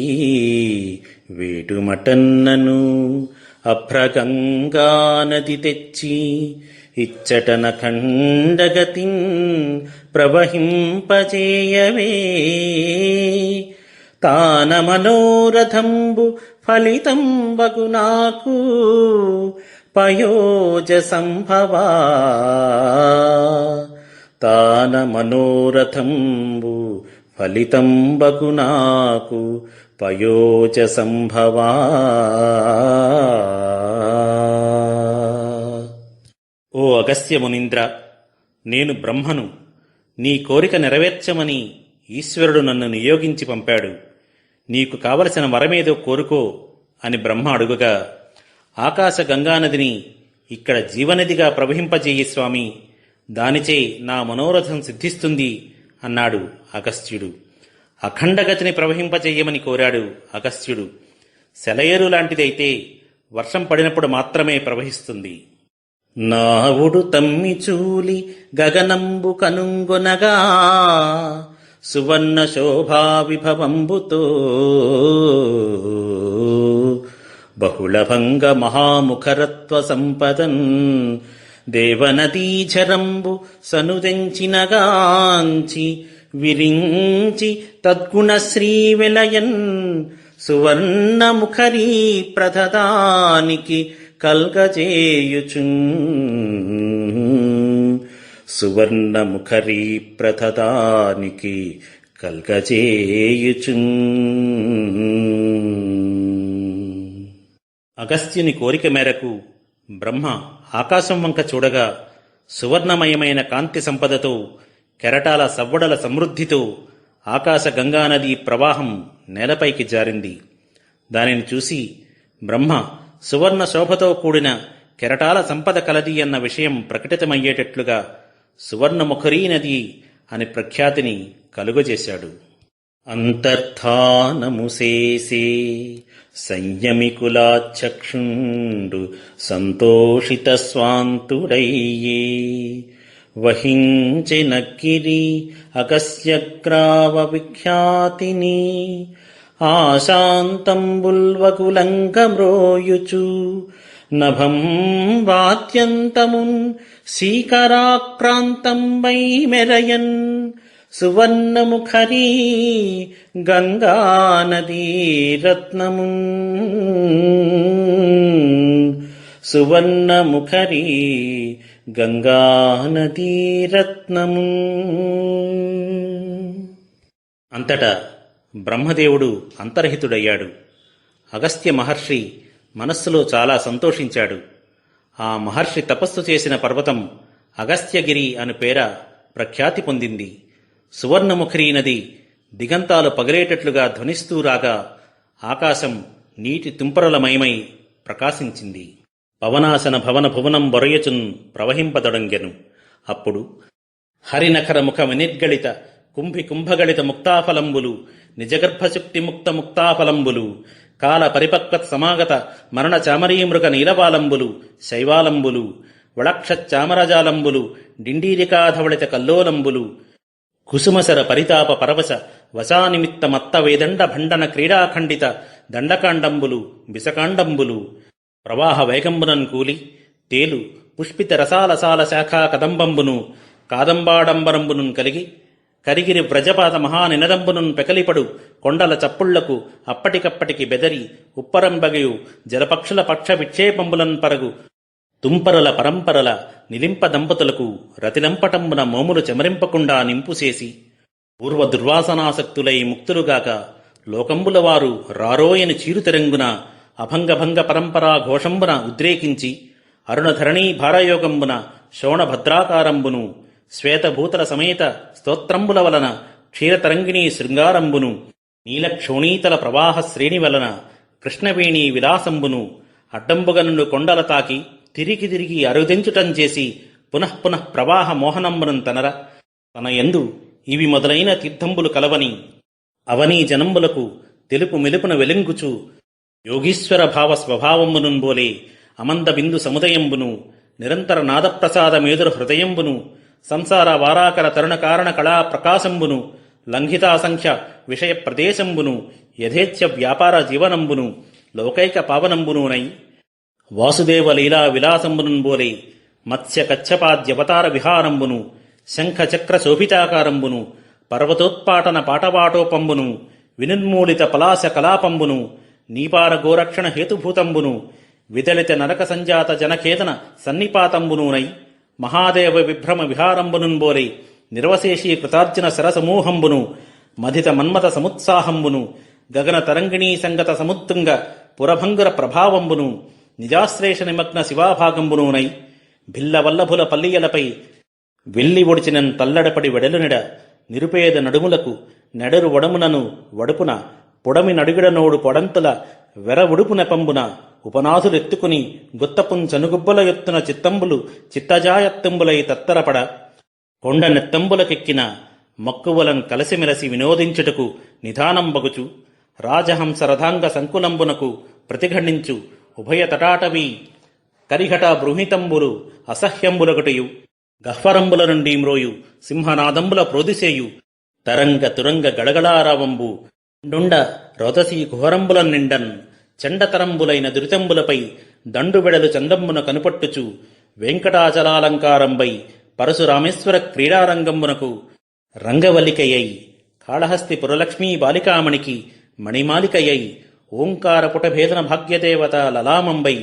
వేటుమటన్నను అభ్రగంగా నది తెచ్చి ఇచ్చటన ఖండగతిన్ ప్రవహింపజేయవే. తాన మనోరథంబు ఫలితం వగు నాకు పయోజ సంభవా. తాన మనోరథంబు ఫలితం వగు నాకు పయోజ సంభవా. ఓ అగస్త్య మునీంద్ర, నేను బ్రహ్మను. నీ కోరిక నెరవేర్చమని ఈశ్వరుడు నన్ను నియోగించి పంపాడు. నీకు కావలసిన వరమేదో కోరుకో అని బ్రహ్మ అడుగగా, ఆకాశ గంగానదిని ఇక్కడ జీవనదిగా ప్రవహింపజేయి స్వామి, దానిచే నా మనోరథం సిద్ధిస్తుంది అన్నాడు అగస్త్యుడు. అఖండగతిని ప్రవహింపజేయమని కోరాడు అగస్త్యుడు. సెలయేరు లాంటిదైతే వర్షం పడినప్పుడు మాత్రమే ప్రవహిస్తుంది. నావుడు తమ్మి చూలి గగనంబు కనుంగొనగా సువర్ణ శోభా విభవంబుతో బహుళభంగ మహాముఖరత్వ సంపదన్ దేవనదీచరంబు సనుదెంచినగాంచి విరించి తద్గుణ శ్రీవిలయన్ సువర్ణముఖరీ ప్రథదానికి కల్గజేయుచున్. సువర్ణముఖరీ ప్రథదానికి కల్గజేయుచున్. అగస్త్యుని కోరిక మేరకు బ్రహ్మ ఆకాశం వంక చూడగా సువర్ణమయమైన కాంతి సంపదతో కెరటాల సవ్వడల సమృద్ధితో ఆకాశ గంగానది ప్రవాహం నేలపైకి జారింది. దానిని చూసి బ్రహ్మ సువర్ణ శోభతో కూడిన కెరటాల సంపద కలది అన్న విషయం ప్రకటితమయ్యేటట్లుగా సువర్ణముఖరీ నది అని ప్రఖ్యాతిని కలుగజేశాడు. అంతర్ధానముసేసే సంయమికులాచక్షుండు సంతోషిత స్వాంతుడయ్యే వహించెనక్కిరి అగస్యగ్రావ విఖ్యాతిని ఆశాంతంబుల్వకులంగమ్రోయుచు నభం వాద్యంతమున్ శీకరాక్రాంతం వై మెరయన్ సువర్ణముఖరీ గంగానదీ రత్నమున్. సువర్ణముఖరీ గంగానదీ రత్నమున్. అంతటా బ్రహ్మదేవుడు అంతర్హితుడయ్యాడు. అగస్త్య మహర్షి మనస్సులో చాలా సంతోషించాడు. ఆ మహర్షి తపస్సు చేసిన పర్వతం అగస్త్యగిరి అను పేర ప్రఖ్యాతి పొందింది. సువర్ణముఖరీ నది దిగంతాలు పగిలేటట్లుగా ధ్వనిస్తూ రాగా ఆకాశం నీటి తుంపరలమయమై ప్రకాశించింది. పవనాసన భవన భువనం బొరయచున్ ప్రవహింపదొడంగెను. అప్పుడు హరినఖర ముఖ వినిర్గళిత కుంభి కుంభగళిత ముక్తాఫలంబులు నిజగర్భశుక్తి ముక్త ముక్తాఫలంబులు కాల పరిపక్వత్ సమాగత మరణ చామరీమృగ నీలవాలంబులు శైవాలంబులు వళక్షచామరజాలంబులు డిండీరికాధవళిత కల్లోలంబులు కుసుమసర పరితాప పరవశ వశానిమిత్త మత్త వేదండ భండన క్రీడాఖండిత దండకాండంబులు బిసకాండంబులు ప్రవాహ వేగంబునన్ కూలి తేలు పుష్పిత రసాలసాల శాఖా కదంబంబును కాదంబాడంబరంబునున్ కలిగి కరిగిరి వ్రజపాత మహానినదంబునున్ పెకలిపడు కొండల చప్పుళ్లకు అప్పటికప్పటికి బెదరి ఉప్పరంబగయు జలపక్షుల పక్ష విక్షేపంబులన్ పరగు తుంపరల పరంపరల నిలింప దంపతులకు రతిలంపటంబున మోములు చెమరింపకుండా నింపుసేసి పూర్వ దుర్వాసనాసక్తులై ముక్తులుగాక లోకంబుల వారు రారోయని చీరుతెరంగున అభంగభంగ పరంపరా ఘోషంబున ఉద్రేకించి అరుణధరణీ భారయోగంబున శోణభద్రాకారంబును శ్వేతభూతల సమేత స్తోత్రంబుల వలన క్షీరతరంగిణీ శృంగారంబును నీలక్షోణీతల ప్రవాహ శ్రేణి వలన కృష్ణవేణీ విలాసంబును అడ్డంబుగనుండు కొండల తాకి తిరిగి తిరిగి అరుదించుటం చేసి పునఃపునః ప్రవాహ మోహనంబునం తనర తన యందు ఇవి మొదలైన తీర్థంబులు కలవని అవనీ జనంబులకు తెలుపు మెలుపున వెలుంగుచు యోగీశ్వర భావ స్వభావంబునున్ బోలే అమంద బిందు సముదయంబును నిరంతర నాదప్రసాద మేదురు హృదయంబును సంసార వారాకర తరుణ కారణ కళా ప్రకాశంబును లంఘితాసంఖ్య విషయ ప్రదేశంబును యథేచ్ఛ వ్యాపార జీవనంబును లోకైక పావనంబునునై వాసుదేవ లీలా విలాసంబునున్ బోలే మత్స్య కచ్చపాద్యవతార విహారంబును శంఖ చక్ర శోభితాకారంబును పర్వతోత్పాటన పాటవాటోపంబును వినున్మూలిత పలాశ కలాపంబును నీపార గోరక్షణ హేతుభూతంబును విదళిత నరక సంజాత జనఖేదన సన్నిపాతంబునూనై మహాదేవ విభ్రమ విహారంబునున్ బోలే నిర్వశేషీ కృతార్జున సరసమూహంబును మధిత మన్మత సముత్సాహంబును గగన తరంగిణీ సంగత సముత్తుంగ పురభంగుర ప్రభావంబును నిజాశ్లేష నిమగ్న శివాభాగంబునూనై భిల్లవల్లభుల పల్లియలపై వెల్లి ఒడిచినన్ తల్లడపడి వెడలునిడ నిరుపేద నడుములకు నెడరు వడమునను వడుపున పొడమి నడుగిడనోడు పొడంతుల వెర ఉడుపు నెపంబున ఉపనాథులెత్తుకుని గుత్తపున్ చనుగుబ్బల ఎత్తున చిత్తంబులు చిత్తజాయత్తంబులై తత్తరపడ కొండ నెత్తంబులకెక్కిన మక్కువలను కలసిమెలసి వినోదించుటకు నిధానంబగుచు రాజహంస రథాంగ సంకులంబునకు ప్రతిఘటించు ఉభయ తటాటవీ కరిఘట బృహితంబులు అసహ్యంబులొకటియు గహ్వరంబుల నుండి మ్రోయు సింహనాదంబుల ప్రోదిసేయు తరంగ తురంగ గడగడారావంబు డుండ రోదసీ కుహరంబుల నిండన్ చండతరంబులైన దురితంబులపై దండుబెడలు చందంబున కనుపట్టుచు వెంకటాచలాలంకారంబై పరశురామేశ్వర క్రీడారంగంబునకు రంగవల్లికయ్యై కాళహస్తి పురలక్ష్మీ బాలికామణికి మణిమాలికయ్యై ఓంకార పుటభేదన భాగ్యదేవత లలామంబై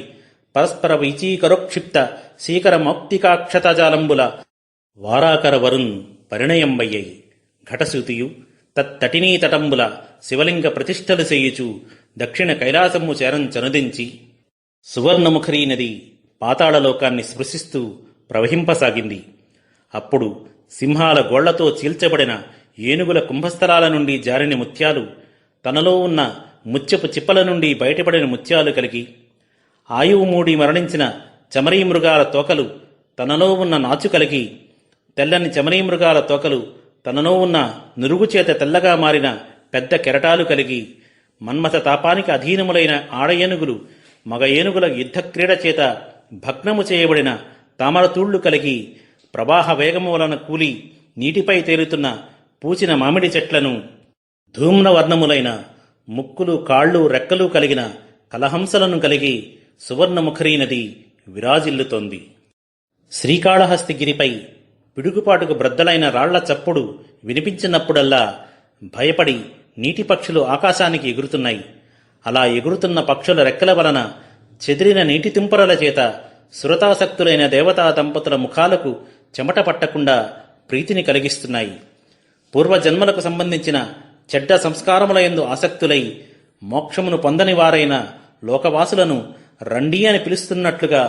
పరస్పర వీచీకరోక్షిప్త శీకరమౌక్తికాక్షతజాలంబుల వారాకర వరుణ్ పరిణయంబయ్యై ఘటసూతియు తత్తటినీ తటంబుల శివలింగ ప్రతిష్టలు చేయుచు దక్షిణ కైలాసము చనుదించి సువర్ణముఖరీ నది పాతాళలోకాన్ని స్పృశిస్తూ ప్రవహింపసాగింది. అప్పుడు సింహాల గోళ్లతో చీల్చబడిన ఏనుగుల కుంభస్థలాల నుండి జారిన ముత్యాలు, తనలో ఉన్న ముత్యపు చిప్పల నుండి బయటపడిన ముత్యాలు కలిగి, ఆయువు మూడి మరణించిన చమరీమృగాల తోకలు తనలో ఉన్న నాచు కలిగి, తెల్లని చమరీమృగాల తోకలు తనలో ఉన్న నురుగుచేత తెల్లగా మారిన పెద్ద కెరటాలు కలిగి, మన్మథ తాపానికి అధీనములైన ఆడ ఏనుగులు మగ ఏనుగుల యుద్ధక్రీడ చేత భగ్నము చేయబడిన తామరతూళ్లు కలిగి, ప్రవాహ వేగము వలన కూలి నీటిపై తేలుతున్న పూచిన మామిడి చెట్లను, ధూమ్న వర్ణములైన ముక్కులు కాళ్ళు రెక్కలు కలిగిన కలహంసలను కలిగి సువర్ణముఖరీ నది విరాజిల్లుతోంది. శ్రీకాళహస్తిగిరిపై పిడుగుపాటుకు బ్రద్దలైన రాళ్ల చప్పుడు వినిపించినప్పుడల్లా భయపడి నీటి పక్షులు ఆకాశానికి ఎగురుతున్నాయి. అలా ఎగురుతున్న పక్షుల రెక్కల వలన చెదిరిన నీటి తుంపరల చేత సురతాసక్తులైన దేవతా దంపతుల ముఖాలకు చెమట పట్టకుండా ప్రీతిని కలిగిస్తున్నాయి. పూర్వజన్మలకు సంబంధించిన చెడ్డ సంస్కారములయందు ఆసక్తులై మోక్షమును పొందని వారైన లోకవాసులను రండి అని పిలుస్తున్నట్లుగా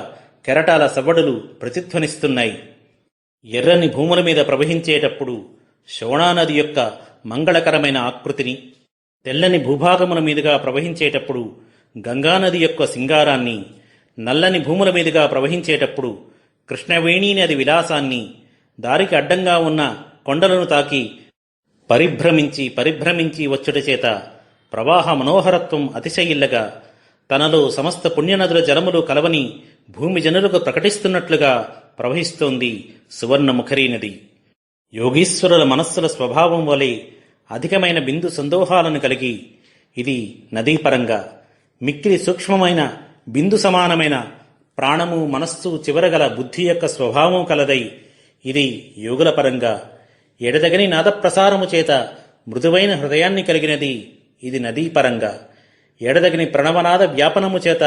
కెరటాల సవ్వడులు ప్రతిధ్వనిస్తున్నాయి. ఎర్రని భూముల మీద ప్రవహించేటప్పుడు శోణానది యొక్క మంగళకరమైన ఆకృతిని, తెల్లని భూభాగముల మీదుగా ప్రవహించేటప్పుడు గంగానది యొక్క సింగారాన్ని, నల్లని భూముల మీదుగా ప్రవహించేటప్పుడు కృష్ణవేణీ నది విలాసాన్ని, దారికి అడ్డంగా ఉన్న కొండలను తాకి పరిభ్రమించి వచ్చుట చేత ప్రవాహ మనోహరత్వం అతిశయిల్లగా తనలో సమస్త పుణ్యనదుల జలములు కలవని భూమి జనులకు ప్రకటిస్తున్నట్లుగా ప్రవహిస్తోంది సువర్ణముఖరీ నది. యోగీశ్వరుల మనస్సుల స్వభావం వలె అధికమైన బిందు సందోహాలను కలిగి ఇది నదీపరంగా, మిక్కిలి సూక్ష్మమైన బిందు సమానమైన ప్రాణము మనస్సు చివరగల బుద్ధి యొక్క స్వభావం కలదై ఇది యోగుల పరంగా, ఎడదగని నాదప్రసారము చేత మృదువైన హృదయాన్ని కలిగినది ఇది నదీపరంగా, ఎడదగని ప్రణవనాద వ్యాపనము చేత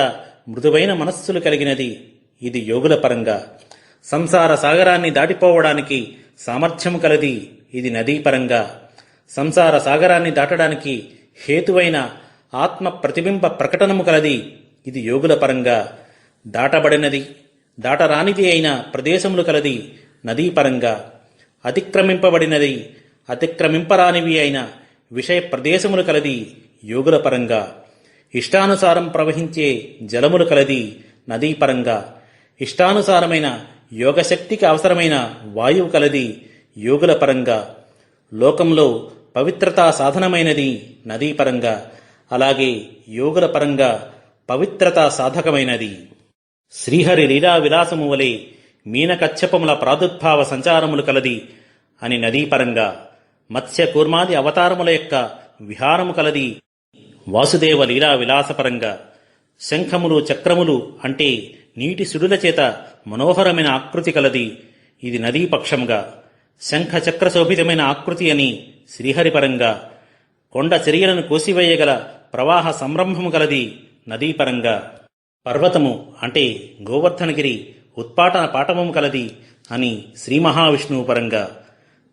మృదువైన మనస్సులు కలిగినది ఇది యోగుల పరంగా, సంసార సాగరాన్ని దాటిపోవడానికి సామర్థ్యము కలది ఇది నదీపరంగా, సంసార సాగరాన్ని దాటడానికి హేతువైన ఆత్మ ప్రతిబింబ ప్రకటనము కలది ఇది యోగుల పరంగా, దాటబడినది దాటరానిది అయిన ప్రదేశములు కలది నదీపరంగా, అతిక్రమింపబడినది అతిక్రమింపరానివి అయిన విషయ ప్రదేశములు కలది యోగుల పరంగా, ఇష్టానుసారం ప్రవహించే జలములు కలది నదీపరంగా, ఇష్టానుసారమైన యోగశక్తికి అవసరమైన వాయువు కలది యోగుల పరంగా, లోకంలో పవిత్రతా సాధనమైనది నదీపరంగా, అలాగే యోగుల పరంగా పవిత్రతా సాధకమైనది. శ్రీహరి లీలా విలాసము వలె మీనకచ్చపముల ప్రాదుర్భావ సంచారములు కలది అని నదీపరంగా, మత్స్య కూర్మాది అవతారముల యొక్క విహారము కలది వాసుదేవ లీలా విలాసపరంగా, శంఖములు చక్రములు అంటే నీటి సుడుల చేత మనోహరమైన ఆకృతి కలది ఇది నదీపక్షంగా, శంఖ చక్ర శోభితమైన ఆకృతి అని శ్రీహరిపరంగా, కొండ చర్యలను కోసివేయగల ప్రవాహ సంరంభము కలది నదీపరంగా, పర్వతము అంటే గోవర్ధనగిరి ఉత్పాటన పాటవము కలది అని శ్రీ మహావిష్ణువు పరంగా,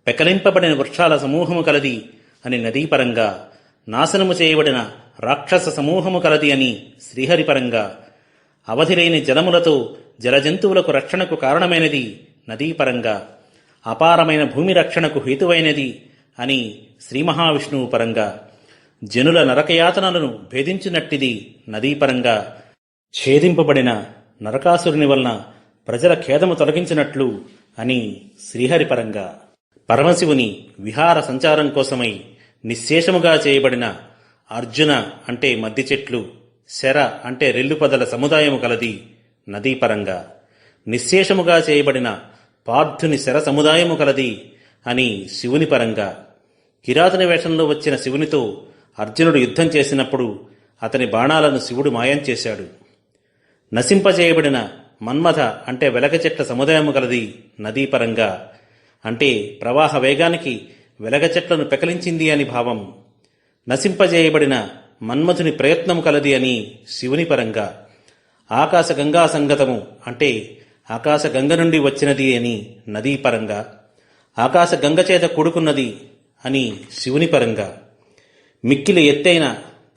పెకలింపబడిన వృక్షాల సమూహము కలది అని నదీపరంగా, నాశనము చేయబడిన రాక్షస సమూహము కలది అని శ్రీహరిపరంగా, అవధిలేని జలములతో జలజంతువులకు రక్షణకు కారణమైనది నదీపరంగా, అపారమైన భూమి రక్షణకు హేతువైనది అని శ్రీ మహావిష్ణువు పరంగా, జనుల నరకయాతనలను భేదించినట్టిది నదీపరంగా, ఛేదింపబడిన నరకాసురుని వలన ప్రజల ఖేదము తొలగించినట్లు అని శ్రీహరిపరంగా, పరమశివుని విహార సంచారం కోసమై నిశ్శేషముగా చేయబడిన అర్జున అంటే మద్ది చెట్లు, శర అంటే రెల్లు పొదల సముదాయము కలది నదీపరంగా, నిశ్శేషముగా చేయబడిన పార్థుని శర సముదాయము కలది అని శివుని పరంగా, కిరాతుని వేషంలో వచ్చిన శివునితో అర్జునుడు యుద్ధం చేసినప్పుడు అతని బాణాలను శివుడు మాయం చేశాడు. నశింపజేయబడిన మన్మథ అంటే వెలగ చెట్ల సముదాయము కలది నదీపరంగా, అంటే ప్రవాహ వేగానికి వెలగ చెట్లను పెకలించింది అని భావం. నశింపజేయబడిన మన్మథుని ప్రయత్నము కలది అని శివుని పరంగా, ఆకాశ గంగా సంగతము అంటే ఆకాశ గంగ నుండి వచ్చినది అని నదీపరంగా, ఆకాశ గంగ చేత కూడుకున్నది అని శివుని పరంగా, మిక్కిలి ఎత్తైన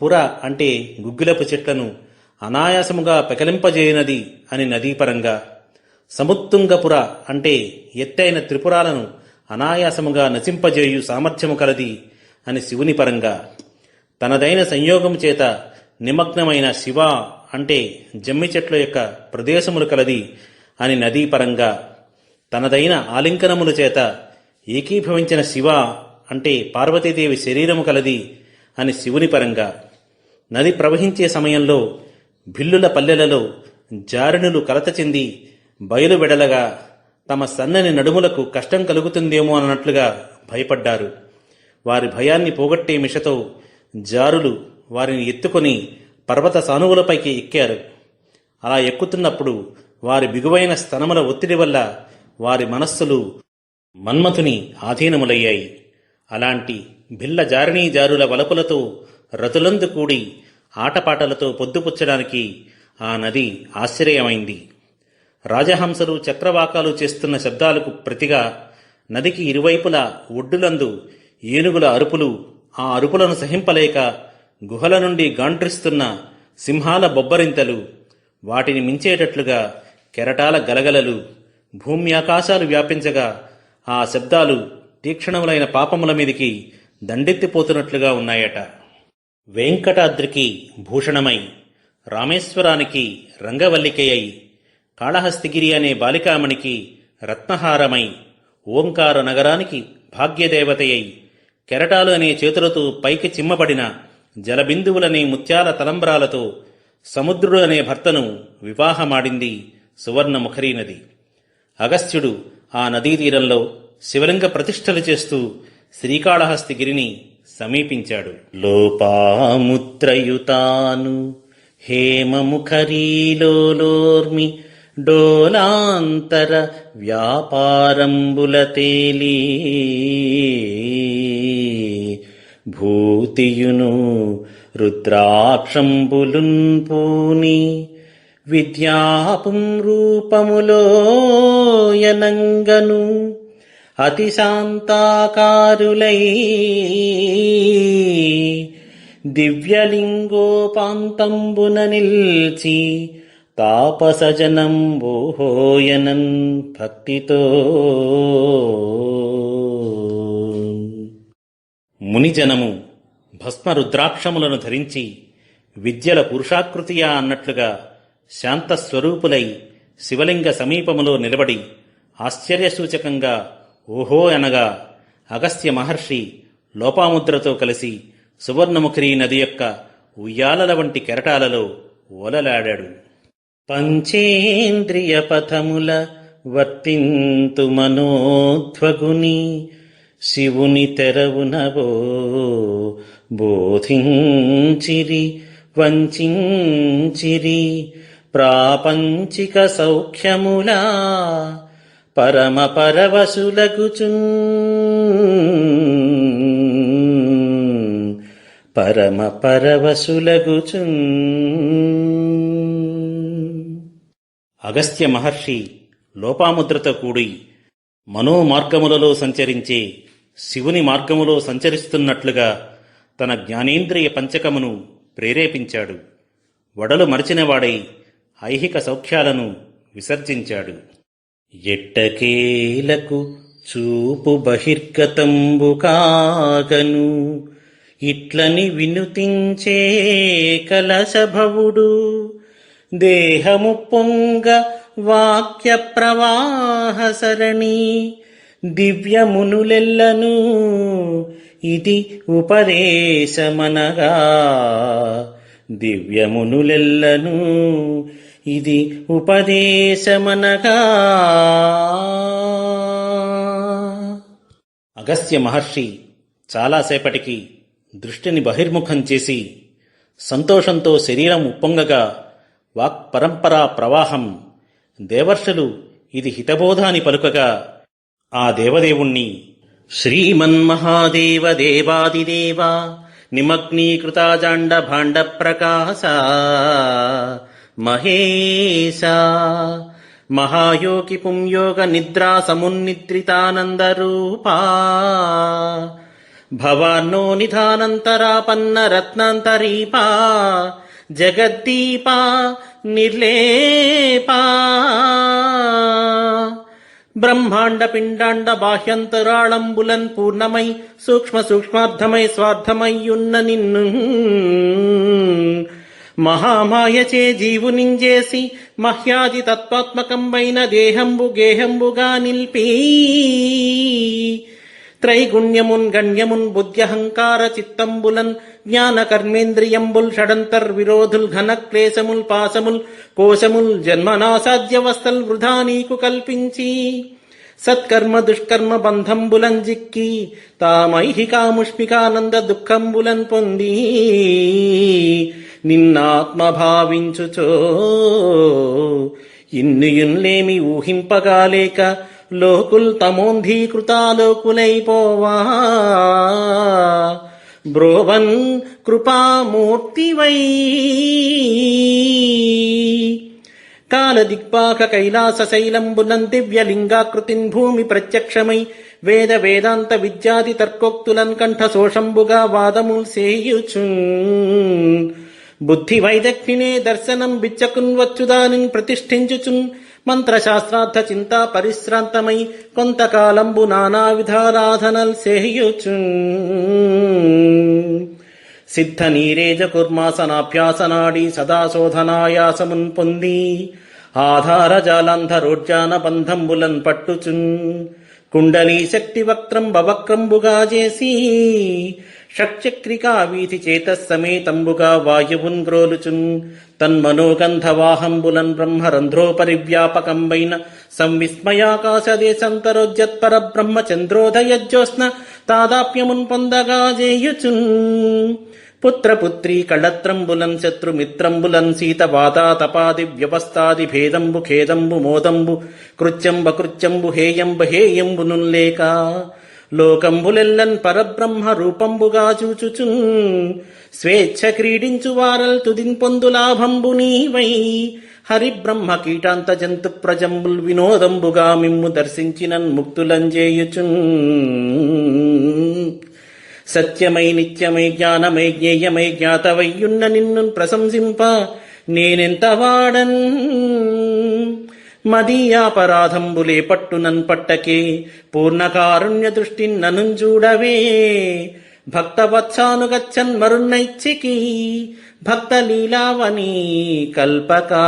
పుర అంటే గుగ్గిలపు చెట్లను అనాయాసముగా పెకలింపజేయునది అని నదీపరంగా, సముత్తుంగపుర అంటే ఎత్తైన త్రిపురాలను అనాయాసముగా నశింపజేయు సామర్థ్యము కలది అని శివుని పరంగా, తనదైన సంయోగము చేత నిమగ్నమైన శివ అంటే జమ్మి చెట్ల యొక్క ప్రదేశములు కలది అని నదీపరంగా, తనదైన ఆలింకనముల చేత ఏకీభవించిన శివ అంటే పార్వతీదేవి శరీరము కలది అని శివుని పరంగా, నది ప్రవహించే సమయంలో భిల్లుల పల్లెలలో జారిణులు కలత చెంది బయలు వెడలగా తమ సన్నని నడుములకు కష్టం కలుగుతుందేమో అన్నట్లుగా భయపడ్డారు. వారి భయాన్ని పోగొట్టే మిషతో జారులు వారిని ఎత్తుకొని పర్వత సానువులపైకి ఎక్కారు. అలా ఎక్కుతున్నప్పుడు వారి బిగువైన స్తనముల ఒత్తిడి వల్ల వారి మనస్సులు మన్మథుని ఆధీనములయ్యాయి. అలాంటి భిల్ల జారిణీ జారుల వలపులతో రతులందు కూడి ఆటపాటలతో పొద్దుపుచ్చడానికి ఆ నది ఆశ్చర్యమైంది. రాజహంసలు చక్రవాకాలు చేస్తున్న శబ్దాలకు ప్రతిగా నదికి ఇరువైపులా ఒడ్డులందు ఏనుగుల అరుపులు, ఆ అరుపులను సహింపలేక గుహల నుండి గాండ్రిస్తున్న సింహాల బొబ్బరింతలు, వాటిని మించేటట్లుగా కెరటాల గలగలలు, భూమ్యాకాశాలు వ్యాపించగా ఆ శబ్దాలు తీక్షణములైన పాపముల మీదికి దండెత్తిపోతున్నట్లుగా ఉన్నాయట. వెంకటాద్రికి భూషణమై, రామేశ్వరానికి రంగవల్లికయ్యి, కాళహస్తిగిరి అనే బాలికామణికి రత్నహారమై, ఓంకార నగరానికి భాగ్యదేవతయ్యి, కెరటాలు అనే చేతులతో పైకి చిమ్మబడిన జలబిందువులనే ముత్యాల తలంబ్రాలతో సముద్రుడు అనే భర్తను వివాహమాడింది సువర్ణముఖరీ నది. అగస్త్యుడు ఆ నదీ తీరంలో శివలింగ ప్రతిష్ఠలు చేస్తూ శ్రీకాళహస్తిగిరిని సమీపించాడు. లోపాముద్రయుతాను హేమముఖరీలోర్మి డోలాంతర వ్యాపారంబుల తేలి భూతియును రుద్రాక్షంబులున్ పూని విద్యాపుం రూపములోయనంగను అతి శాంతాకారులై దివ్యలింగోపాంతంబున నిల్చి తాపసజనంబోహోయనన్ భక్తితో. మునిజనము భస్మరుద్రాక్షములను ధరించి విద్యల పురుషాకృతియా అన్నట్లుగా శాంతస్వరూపులై శివలింగ సమీపములో నిలబడి ఆశ్చర్యసూచకంగా ఓహో అనగా అగస్త్య మహర్షి లోపాముద్రతో కలిసి సువర్ణముఖరీ నది యొక్క ఉయ్యాలల వంటి కెరటాలలో ఓలలాడాడు. పంచేంద్రియ పథముల వర్తింతు మనోధ్వగుని శివుని తెరవునవో బోధించిరి వంచించిరి ప్రాపంచిక సౌఖ్యములా పరమ పరవశులగుచున్ పరమ పరవశులగుచున్. అగస్త్య మహర్షి లోపాముద్రతో కూడి మనోమార్గములలో సంచరించే శివుని మార్గములో సంచరిస్తున్నట్లుగా తన జ్ఞానేంద్రియ పంచకమును ప్రేరేపించాడు. వడలు మరచినవాడై ఐహిక సౌఖ్యాలను విసర్జించాడు. ఎట్టకేలకు చూపు బహిర్గతంబు కాగను ఇట్లని వినుతించే కలశభవుడు దేహము పొంగ వాక్య ప్రవాహ సరణి దివ్యమునులెల్లను ఇది ఉపదేశమనగా దివ్యమునులెల్లను ఇది ఉపదేశమనగా. అగస్త్య మహర్షి చాలాసేపటికి దృష్టిని బహిర్ముఖం చేసి సంతోషంతో శరీరం ఉప్పొంగగా వాక్ పరంపరా ప్రవాహం దేవర్షులు ఇది హితబోధ అని పలుకగా ఆ దేవదేవుణ్ణి శ్రీమన్మహాదేవ దేవాదిదేవ నిమగ్నీకృతాజాండ భాండ ప్రకాశ మహేశ మహాయోగి పుంయోగ నిద్రా సమున్నిద్రితానంద రూపా భవాన్నో నిధానంతరాపన్న రత్నాంతరీపా జగద్దీపా నిర్లేపా బ్రహ్మాండ పిండాండ బాహ్యంతరాళంబులన్ పూర్ణమై సూక్ష్మ సూక్ష్మార్థమై స్వార్థమయ్యున్న నిన్ను మహామాయచే జీవునింజేసి మహ్యాది తత్వాత్మకంబైన దేహంబు గేహంబుగా నిల్పి త్రైగుణ్యమున్ గణ్యమున్ బుద్ధ్యహంకార చిత్తంబులన్ జ్ఞాన కర్మేంద్రియంబుల్ షడంతర్విరోధుల్ ఘన క్లేశముల్ పాశముల్ కోశముల్ జన్మనాసాధ్యవస్థల్ వృధా నీకు కల్పించి సత్కర్మ దుష్కర్మ బంధంబులన్ జిక్కి తామైహికాముష్మికానంద దుఃఖంబులన్ పొంది నిన్నాత్మ భావించుచో ఇన్నుయున్లేమి ఊహింపగాలేక లోకుల్ తమోంధీకృతాలోకులైపోవా బ్రోవన్ కృపామూర్తివై కాలదిక్పాక కైలాస శైలంబులన్ దివ్యలింగాకృతిన్ భూమి ప్రత్యక్షమై వేద వేదాంత విద్యాది తర్కోక్తులన్ కంఠశోషంబుగా వాదముల్ సేయుచున్ బుద్ధి వైదగ్నినే దర్శనం బిచ్చకున్ వచ్చుదానిన్ ప్రతిష్ఠించుచున్ మంత్రశాస్త్రార్థ చింతా పరిశ్రాంతమై కొంతకాలంబు నానా విధారాధనల్ సేయుచు సిద్ధ నీరేజ కుర్మాసనాభ్యాసనాడి సదా శోధనాయాసమున్ పొంది ఆధార జాలంధరోజ్జాన బంధంబులన్ పట్టుచున్ కుండలీ శక్తి వక్రంబుగా చేసి షట్చక్రికా వీధి చేతస్సమేతంబుగా వాయువున్ గ్రోలుచున్ తన్మనోగంధవాహంబులన్ బ్రహ్మరంధ్రోపరివ్యాపకంబైన సంవిస్మయాకాశదేశంతరోజ్జత్పర బ్రహ్మచంద్రోదయ జ్యోత్స్న తాదాప్యమున్ పొందగా చేయుచున్ పుత్రపుత్రీ కళత్రంబులన్ శత్రుమిత్రంబులన్ శీతవాతాతపాది వ్యవస్థాది భేదంబు ఖేదంబు మోదంబు కృత్యంబు హేయంబు నుల్లేక లోకంబులెల్లన్ పరబ్రహ్మ రూపంబుగా చూచుచున్ స్వేచ్ఛ క్రీడించు వారల్ తుదిన్ పొందు లాభంబు నీవై హరిబ్రహ్మ కీటాంత జంతు ప్రజంబుల్ వినోదంబుగా మిమ్ము దర్శించినన్ ముక్తులంజేయుచున్ సత్యమై నిత్యమై జ్ఞానమై జ్ఞేయమై జ్ఞాతవయ్యున్న నిన్ను ప్రశంసింప నేనెంత వాడన్ మదీయాపరాధంబులే పట్టునన్ పట్టకే పూర్ణకారుణ్య దృష్టి ననుంజూడవే భక్తవత్సానుగచ్చన్ మరున్నైచ్చికి భక్త లీలావని కల్పకా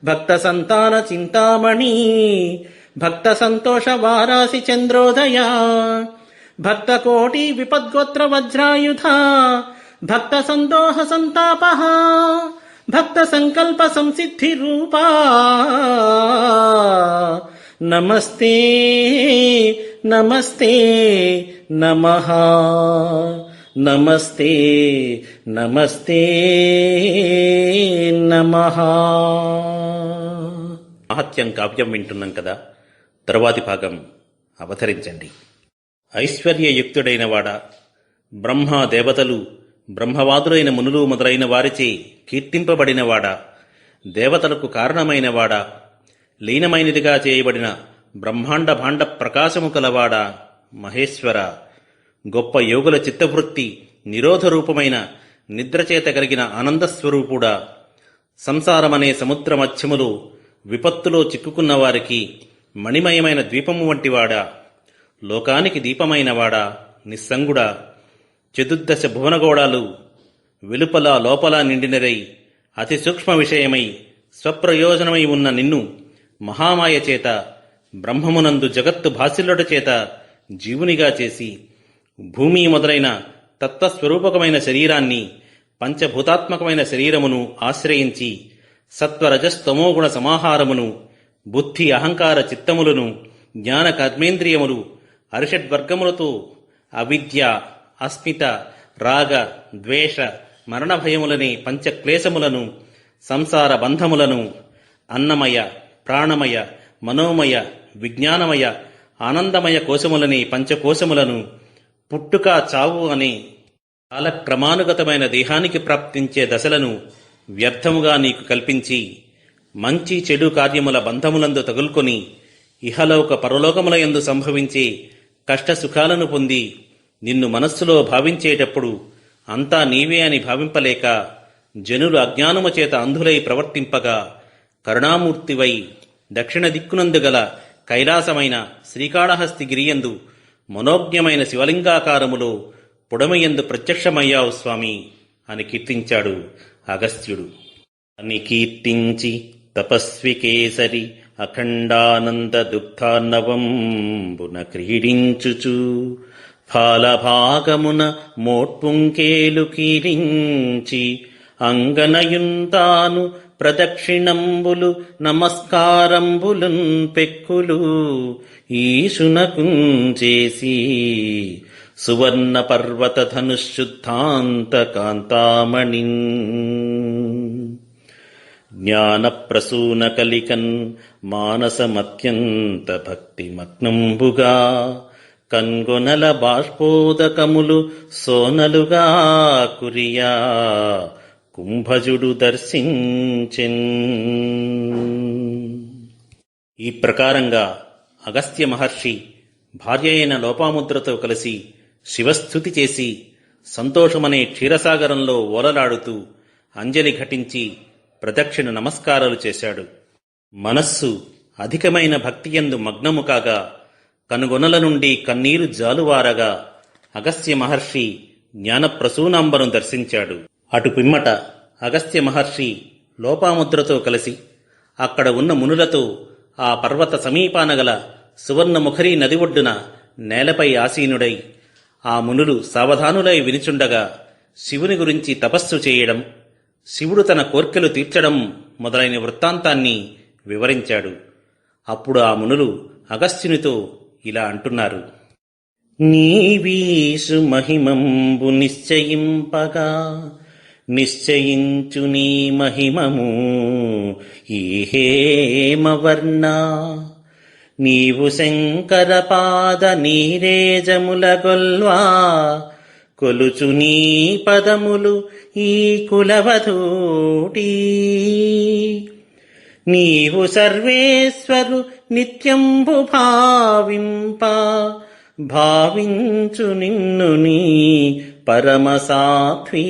భక్త సంతాన చింతామణి భక్త సంతోష వారాసి చంద్రోదయ భక్త కోటి విపద్గోత్ర వజ్రాయుధ భక్త సందోహ సంతాప భక్త సంకల్ప సంసిద్ధి రూపా నమస్తే నమస్తే నమః నమస్తే నమస్తే నమః. మహత్యం కావ్యం వింటున్నాం కదా, తరువాతి భాగం అవతరించండి. ఐశ్వర్యయుక్తుడైన వాడా, బ్రహ్మ దేవతలు బ్రహ్మవాదులైన మునులు మొదలైన వారిచే కీర్తింపబడినవాడా, దేవతలకు కారణమైనవాడా, లీనమైనదిగా చేయబడిన బ్రహ్మాండ భాండ ప్రకాశము కలవాడా, మహేశ్వర, గొప్ప యోగుల చిత్తవృత్తి నిరోధరూపమైన నిద్రచేత కలిగిన ఆనందస్వరూపుడా, సంసారమనే సముద్ర మధ్యములో విపత్తులో చిక్కుకున్న వారికి మణిమయమైన ద్వీపము వంటివాడా, లోకానికి దీపమైనవాడా, నిస్సంగుడా, చతుర్దశ భువనగోళాలు వెలుపల లోపల నిండినరై అతి సూక్ష్మ విషయమై స్వప్రయోజనమై ఉన్న నిన్ను మహామాయ చేత బ్రహ్మమునందు జగత్తు భాసిల్లుట చేత జీవునిగా చేసి భూమి మొదలైన తత్వస్వరూపకమైన శరీరాన్ని పంచభూతాత్మకమైన శరీరమును ఆశ్రయించి సత్వరజస్తమోగుణ సమాహారమును బుద్ధి అహంకార చిత్తములను జ్ఞాన కర్మేంద్రియములు అరిషడ్వర్గములతో అవిద్య అస్మిత రాగ ద్వేష మరణభయములనే పంచక్లేశములను సంసార బంధములను అన్నమయ ప్రాణమయ మనోమయ విజ్ఞానమయ ఆనందమయ కోశములనే పంచకోశములను పుట్టుక చావు అనే కాలక్రమానుగతమైన దేహానికి ప్రాప్తించే దశలను వ్యర్థముగా నీకు కల్పించి మంచి చెడు కార్యముల బంధములందు తగులుకొని ఇహలోక పరలోకములయందు సంభవించే కష్టసుఖాలను పొంది నిన్ను మనస్సులో భావించేటప్పుడు అంతా నీవే అని భావింపలేక జనులు అజ్ఞానము చేత అంధులై ప్రవర్తింపగా కరుణామూర్తివై దక్షిణ దిక్కునందు గల కైలాసమైన శ్రీకాళహస్తి గిరియందు మనోజ్ఞమైన శివలింగాకారములో పుడమయందు ప్రత్యక్షమయ్యావు స్వామి అని కీర్తించాడు అగస్త్యుడు. అని కీర్తించి తపస్వి కేసరి అఖండానంద దుఃఖార్ణవంబున క్రీడించుచు ఫాలభాగమున మోట్పుంకేలు కీరించి అంగనయుంతాను ప్రదక్షిణంబులు నమస్కారంబులున్ పెక్కులు ఈశునకుంచేసి సువర్ణ పర్వత ధనుశుద్ధాంత కాంతామణిన్ జ్ఞాన ప్రసూన కలికన్ మానసమత్యంత భక్తిమగ్నంబుగా కన్గొనల బాష్పోదకములు సోనలుగా కురియా కుంభజుడు దర్శించెన్. ఈ ప్రకారంగా అగస్త్య మహర్షి భార్య అయిన లోపాముద్రతో కలిసి శివస్థుతి చేసి సంతోషమనే క్షీరసాగరంలో ఓలలాడుతూ అంజలి ఘటించి ప్రదక్షిణ నమస్కారాలు చేశాడు. మనస్సు అధికమైన భక్తియందు మగ్నము కాగా కనుగొనల నుండి కన్నీరు జాలువారగా అగస్త్య మహర్షి జ్ఞానప్రసూనాంబను దర్శించాడు. అటు పిమ్మట అగస్త్య మహర్షి లోపాముద్రతో కలిసి అక్కడ ఉన్న మునులతో ఆ పర్వత సమీపాన గల సువర్ణముఖరీ నది ఒడ్డున నేలపై ఆసీనుడై ఆ మునులు సావధానులై వినిచుండగా శివుని గురించి తపస్సు చేయడం, శివుడు తన కోర్కెలు తీర్చడం మొదలైన వృత్తాంతాన్ని వివరించాడు. అప్పుడు ఆ మునులు అగస్త్యునితో ఇలా అంటున్నారు: నీవీసు మహిమంబు నిశ్చయింపగా నిశ్చయించు నీ మహిమము ఈహేమవర్ణ. నీవు శంకరపాద నీరేజముల గొల్వా కొలుచు నీ పదములు ఈ కులవధూటి. నీవు సర్వేశ్వరు నిత్యంబు భావింప భావించు నిన్ను నీ పరమసాత్వీ.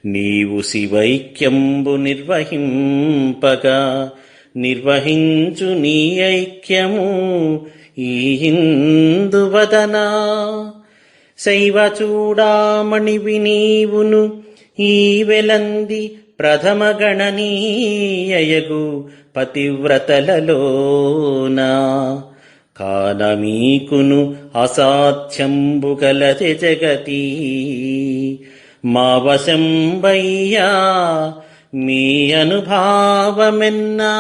నీవు శివైక్యంబు నిర్వహింపగా నిర్వహించు నీ ఐక్యము ఈ హిందువదనా. శైవ చూడామణివి నీవును ఈ వెలంది ప్రథమ గణనీయయగు పతివ్రతలలోనా. కానమీకును అసాధ్యంబు గలది జగతి మా వశంబయ్యా మీ అనుభావమెన్నా.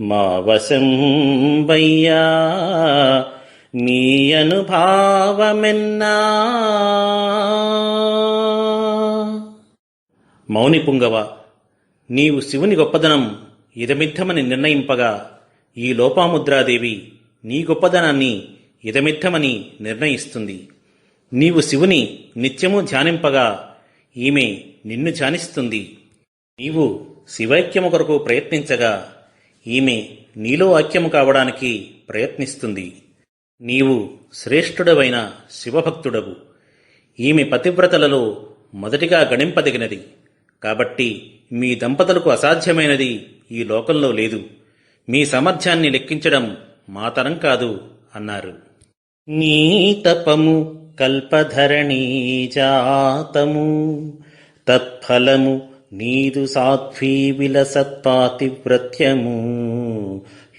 మా వశంబయ్యా మీ అనుభావమెన్నా. మౌని పుంగవ, నీవు శివుని గొప్పదనం ఇదమిద్ధమని నిర్ణయింపగా ఈ లోపాముద్రాదేవి నీ గొప్పదనాన్ని ఇదమిద్ధమని నిర్ణయిస్తుంది. నీవు శివుని నిత్యము ధ్యానింపగా ఈమె నిన్ను ధ్యానిస్తుంది. నీవు శివైక్యము కొరకు ప్రయత్నించగా ఈమె నీలో ఐక్యము కావడానికి ప్రయత్నిస్తుంది. నీవు శ్రేష్ఠుడవైన శివభక్తుడవు. ఈమె పతివ్రతలలో మొదటిగా గణింపదగినది. కాబట్టి మీ దంపతులకు అసాధ్యమైనది ఈ లోకంలో లేదు. మీ సామర్థ్యాన్ని లెక్కించడం మా తరం కాదు అన్నారు. నీ తపము కల్పధరణీ జాతము తత్ఫలము నీదు సాధ్వీ విలసత్పాతివ్రత్యము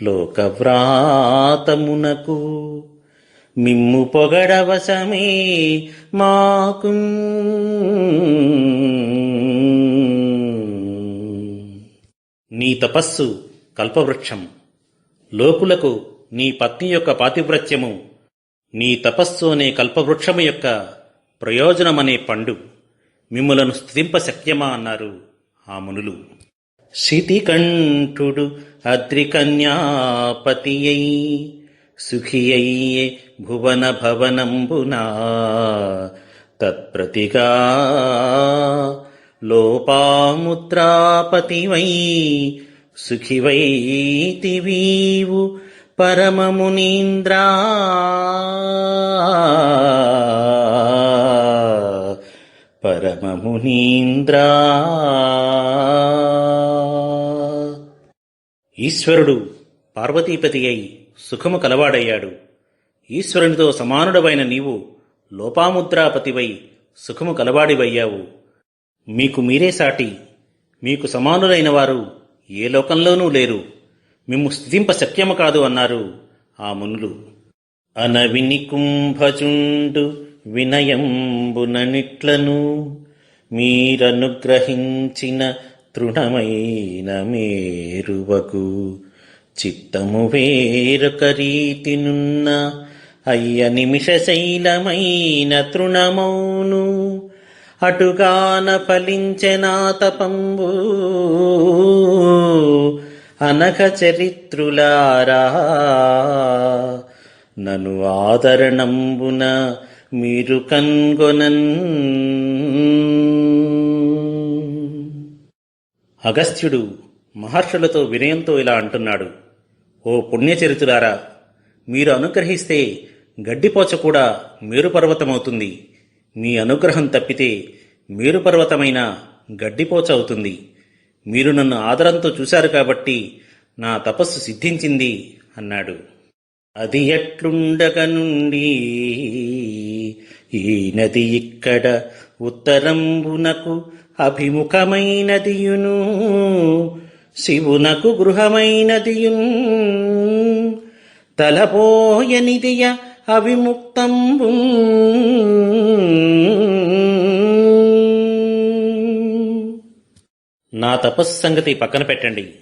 లోకవ్రాతమునకు మిమ్ము పొగడవశమే మాకు. నీ తపస్సు కల్పవృక్షం. లోకులకు నీ పత్ని యొక్క పాతివ్రత్యము నీ తపస్సు అనే కల్పవృక్షము యొక్క ప్రయోజనమనే పండు. మిమ్ములను స్తుతింప శక్యమా అన్నారు ఆ మునులు. శితికంఠుడు అద్రికన్యాపతి అయి సుఖియయ్యే భువన భవనంబునా తత్ప్రతిగా లోపాముద్రాపతివై సుఖివైతివీవు పరమమునీంద్రా. పరమమునీంద్రా. ఈశ్వరుడు పార్వతీపతి అయి సుఖము కలవాడయ్యాడు. ఈశ్వరునితో సమానుడవైన నీవు లోపాముద్రాపతివై సుఖము కలవాడివయ్యావు. మీకు మీరే సాటి. మీకు సమానులైన వారు ఏ లోకంలోనూ లేరు. మిమ్ము స్థితింప శక్యము కాదు అన్నారు ఆ మునులు. అనవిని కుంభచుండు వినయంబుననిట్లను మీరనుగ్రహించిన తృణమైన మేరువకు చిత్తము వేరొక రీతినున్న అయ్య నిమిషశైలమైన తృణమౌను. అటుగాన ఫలించెనా తపంబు అనఘ చరిత్రులారా. నను ఆదరణంబున మీరు కన్గొనన్. అగస్త్యుడు మహర్షులతో వినయంతో ఇలా అంటున్నాడు: ఓ పుణ్యచరితులారా, మీరు అనుగ్రహిస్తే గడ్డిపోచ కూడా మేరు పర్వతమవుతుంది. మీ అనుగ్రహం తప్పితే మేరుపర్వతమైన గడ్డిపోచ అవుతుంది. మీరు నన్ను ఆదరంతో చూశారు కాబట్టి నా తపస్సు సిద్ధించింది అన్నాడు. అది ఎట్లుండగ నుండి ఈ నది ఇక్కడ ఉత్తరంబునకు అభిముఖమైనదియును శివునకు గృహమైనదియున్ తలపోయనిదియ అవిముక్తంబు. నా తపస్సంగతి పక్కన పెట్టండి.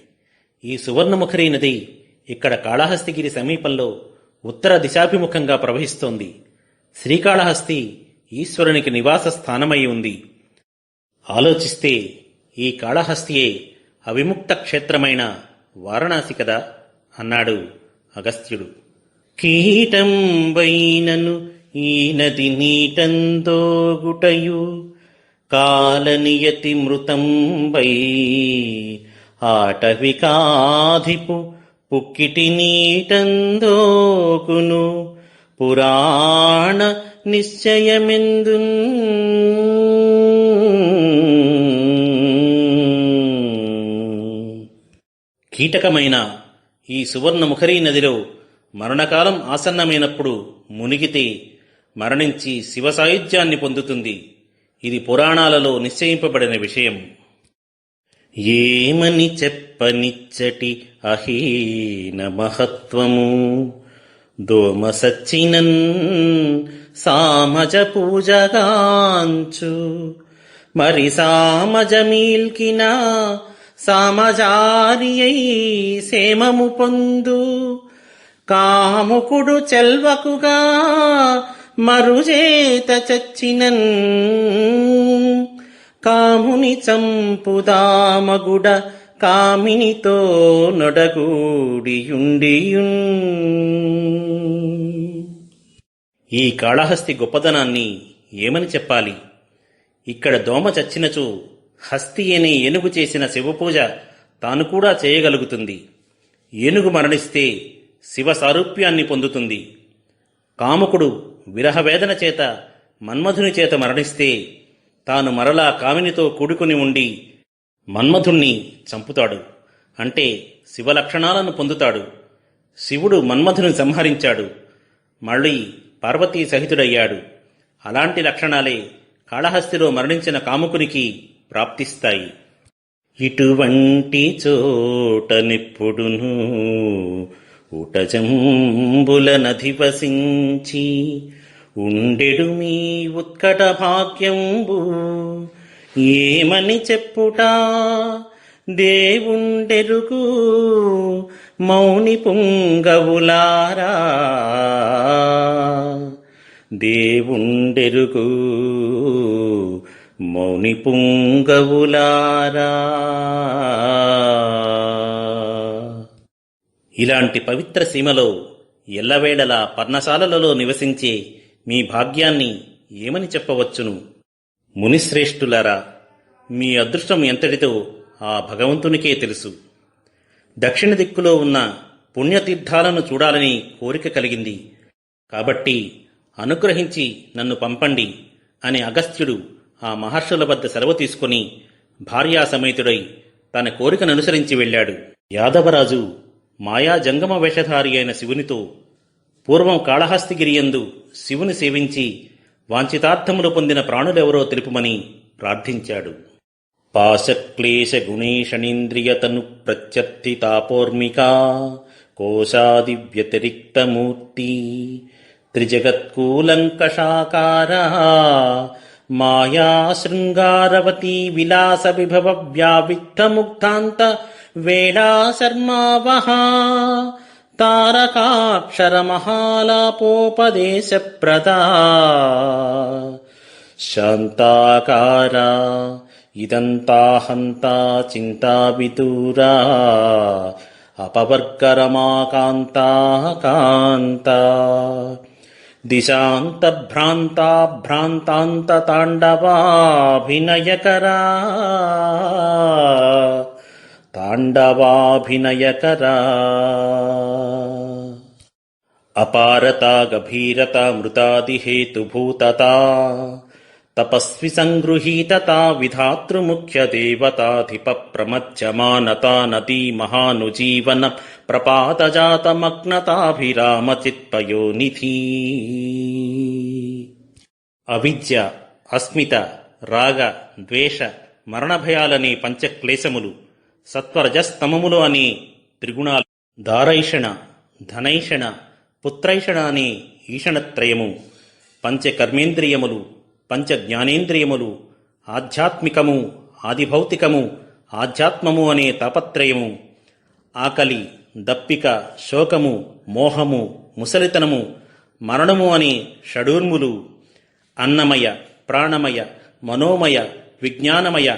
ఈ సువర్ణముఖరి నది ఇక్కడ కాళహస్తిగిరి సమీపంలో ఉత్తర దిశాభిముఖంగా ప్రవహిస్తోంది. శ్రీకాళహస్తి ఈశ్వరునికి నివాస స్థానమై ఉంది. ఆలోచిస్తే ఈ కాళహస్తియే అవిముక్త క్షేత్రమైన వారణాసి కదా అన్నాడు అగస్త్యుడు. కీటం వైనను ఈ నది నీటందోగుటయు కాలనియతి మృతంబై ఆటవికాధిపు పుక్కిటి నీటందోకును పురాణ నిశ్చయమెందున్. కీటకమైన ఈ సువర్ణముఖరీ నదిలో మరణకాలం ఆసన్నమైనప్పుడు మునిగితే మరణించి శివ సాయుధ్యాన్ని పొందుతుంది. ఇది పురాణాలలో నిశ్చయింపబడిన విషయం. ఏమని చెప్పనిచ్చటి అహీన మహత్వము దోమ సచ్చినన్ సామజ పూజగాంచు మరి సామజ మీల్కిన సామజారియై సేమము పొందు కాముకుడు చెల్వకుగా మరుజేత చచ్చినన్ కాముని చంపుదామగుడ కామినితో నొడగూడియుండియున్. ఈ కాళహస్తి గొప్పదనాన్ని ఏమని చెప్పాలి? ఇక్కడ దోమ చచ్చినచో హస్తి అనే ఏనుగు చేసిన శివపూజ తాను కూడా చేయగలుగుతుంది. ఏనుగు మరణిస్తే శివ సారూప్యాన్ని పొందుతుంది. కాముకుడు విరహవేదన చేత మన్మధుని చేత మరణిస్తే తాను మరలా కామినితో కూడుకుని ఉండి మన్మధుణ్ణి చంపుతాడు. అంటే శివలక్షణాలను పొందుతాడు. శివుడు మన్మధుని సంహరించాడు, మళ్ళీ పార్వతీ సహితుడయ్యాడు. అలాంటి లక్షణాలే కాళహస్తిలో మరణించిన కాముకునికి ప్రాప్తిస్తాయి. ఇటువంటి చోటనిప్పుడును ఉటజంబులనధివసించి ఉండెడు మీ ఉత్కట భాగ్యంబు ఏమని చెప్పుటా దేవుండెరుగు మౌని పుంగవులారా దేవుండెరుగు మౌని పుంగవులారా. ఇలాంటి పవిత్ర సీమలో ఎల్లవేళలా పర్ణశాలలలో నివసించే మీ భాగ్యాన్ని ఏమని చెప్పవచ్చును? మునిశ్రేష్ఠులారా, మీ అదృష్టం ఎంతటిదో ఆ భగవంతునికే తెలుసు. దక్షిణ దిక్కులో ఉన్న పుణ్యతీర్థాలను చూడాలని కోరిక కలిగింది. కాబట్టి అనుగ్రహించి నన్ను పంపండి అని అగస్త్యుడు ఆ మహర్షుల వద్ద సెలవు తీసుకుని భార్యాసమేతుడై తన కోరికననుసరించి వెళ్ళాడు. యాదవరాజు మాయా జంగమ వేషధారి అయిన శివునితో పూర్వం కాళహస్తిగిరియందు శివుని సేవించి వాంఛితార్థములు పొందిన ప్రాణులెవరో తెలుపుమని ప్రార్థించాడు. పాశక్లేశ గుణేషణీంద్రియతను ప్రత్యర్థితాపోర్మికా కోశాది వ్యతిరిక్తమూర్తి త్రిజగత్కూలంకషాకార మాయా శృంగారవతీ విలాస విభవ వ్యావిక్తముగ్ధాంత వేళా శర్మావహ తారకాక్షర మహాలాపోపదేశ ప్రదా శాంతాకార ఇదంతాహంతా చింతావిదూరా అపవర్గరమాకాంతా కాంతా దిశాంత భ్రాంతా భ్రాంతాంత తాండవాభినయకరా తాండవాభినయకరా. అపారత గభీరత మృతాదిహేతుభూతతా తపస్వి సంగృహీతతా విధాతృముఖ్య దేవతాధిప ప్రమజ్యమానతా నదీ మహానుజీవన ప్రపాతజాతమగ్నతాభిరామ చిత్పయోనిధి. అవిద్య, అస్మిత, రాగ, ద్వేష, మరణభయాలనే పంచక్లేశములు, సత్వరజస్తమములు అనే త్రిగుణాలు, దారైషణ, ధనైషణ, పుత్రైషణ అనే ఈషణత్రయము, పంచకర్మేంద్రియములు, పంచజ్ఞానేంద్రియములు, ఆధ్యాత్మికము, ఆదిభౌతికము, ఆధ్యాత్మము అనే తాపత్రయము, ఆకలి, దప్పిక, శోకము, మోహము, ముసలితనము, మరణము అనే షడూర్ములు, అన్నమయ, ప్రాణమయ, మనోమయ, విజ్ఞానమయ,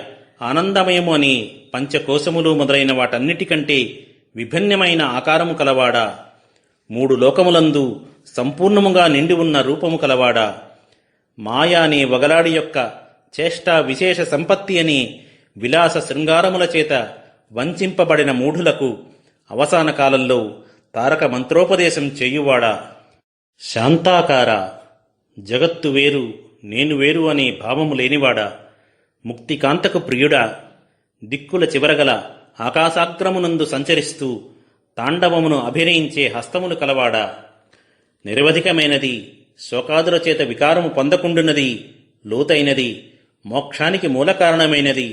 ఆనందమయము అనే పంచకోశములు మొదలైన వాటన్నిటికంటే విభిన్నమైన ఆకారము కలవాడా, మూడు లోకములందు సంపూర్ణముగా నిండి ఉన్న రూపము కలవాడా, మాయ అనే వగలాడి యొక్క చేష్టా విశేష సంపత్తి అనే విలాస శృంగారముల చేత వంచింపబడిన మూఢులకు అవసాన కాలంలో తారక మంత్రోపదేశం చేయువాడా, శాంతాకార, జగత్తు వేరు నేను వేరు అనే భావము లేనివాడా, ముక్తికాంతకు ప్రియుడా, దిక్కుల చివరగల ఆకాశాగ్రమునందు సంచరిస్తూ తాండవమును అభినయించే హస్తములు కలవాడా, నిరవధికమైనది, శోకాదుల చేత వికారము పొందకుండున్నది, లోతైనది, మోక్షానికి మూలకారణమైనది,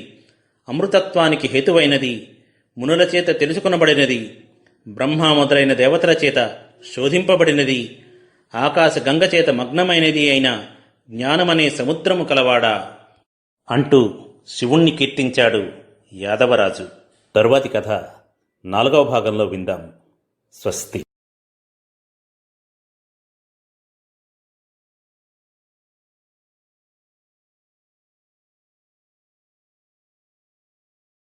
అమృతత్వానికి హేతువైనది, మునుల చేత తెలుసుకొనబడినది, బ్రహ్మ మొదలైన దేవతల చేత శోధింపబడినది, ఆకాశ గంగ చేత మగ్నమైనది అయిన జ్ఞానమనే సముద్రము కలవాడా అంటూ శివుణ్ణి కీర్తించాడు యాదవరాజు. తరువాతి కథ 4వ భాగంలో విందాం. స్వస్తి.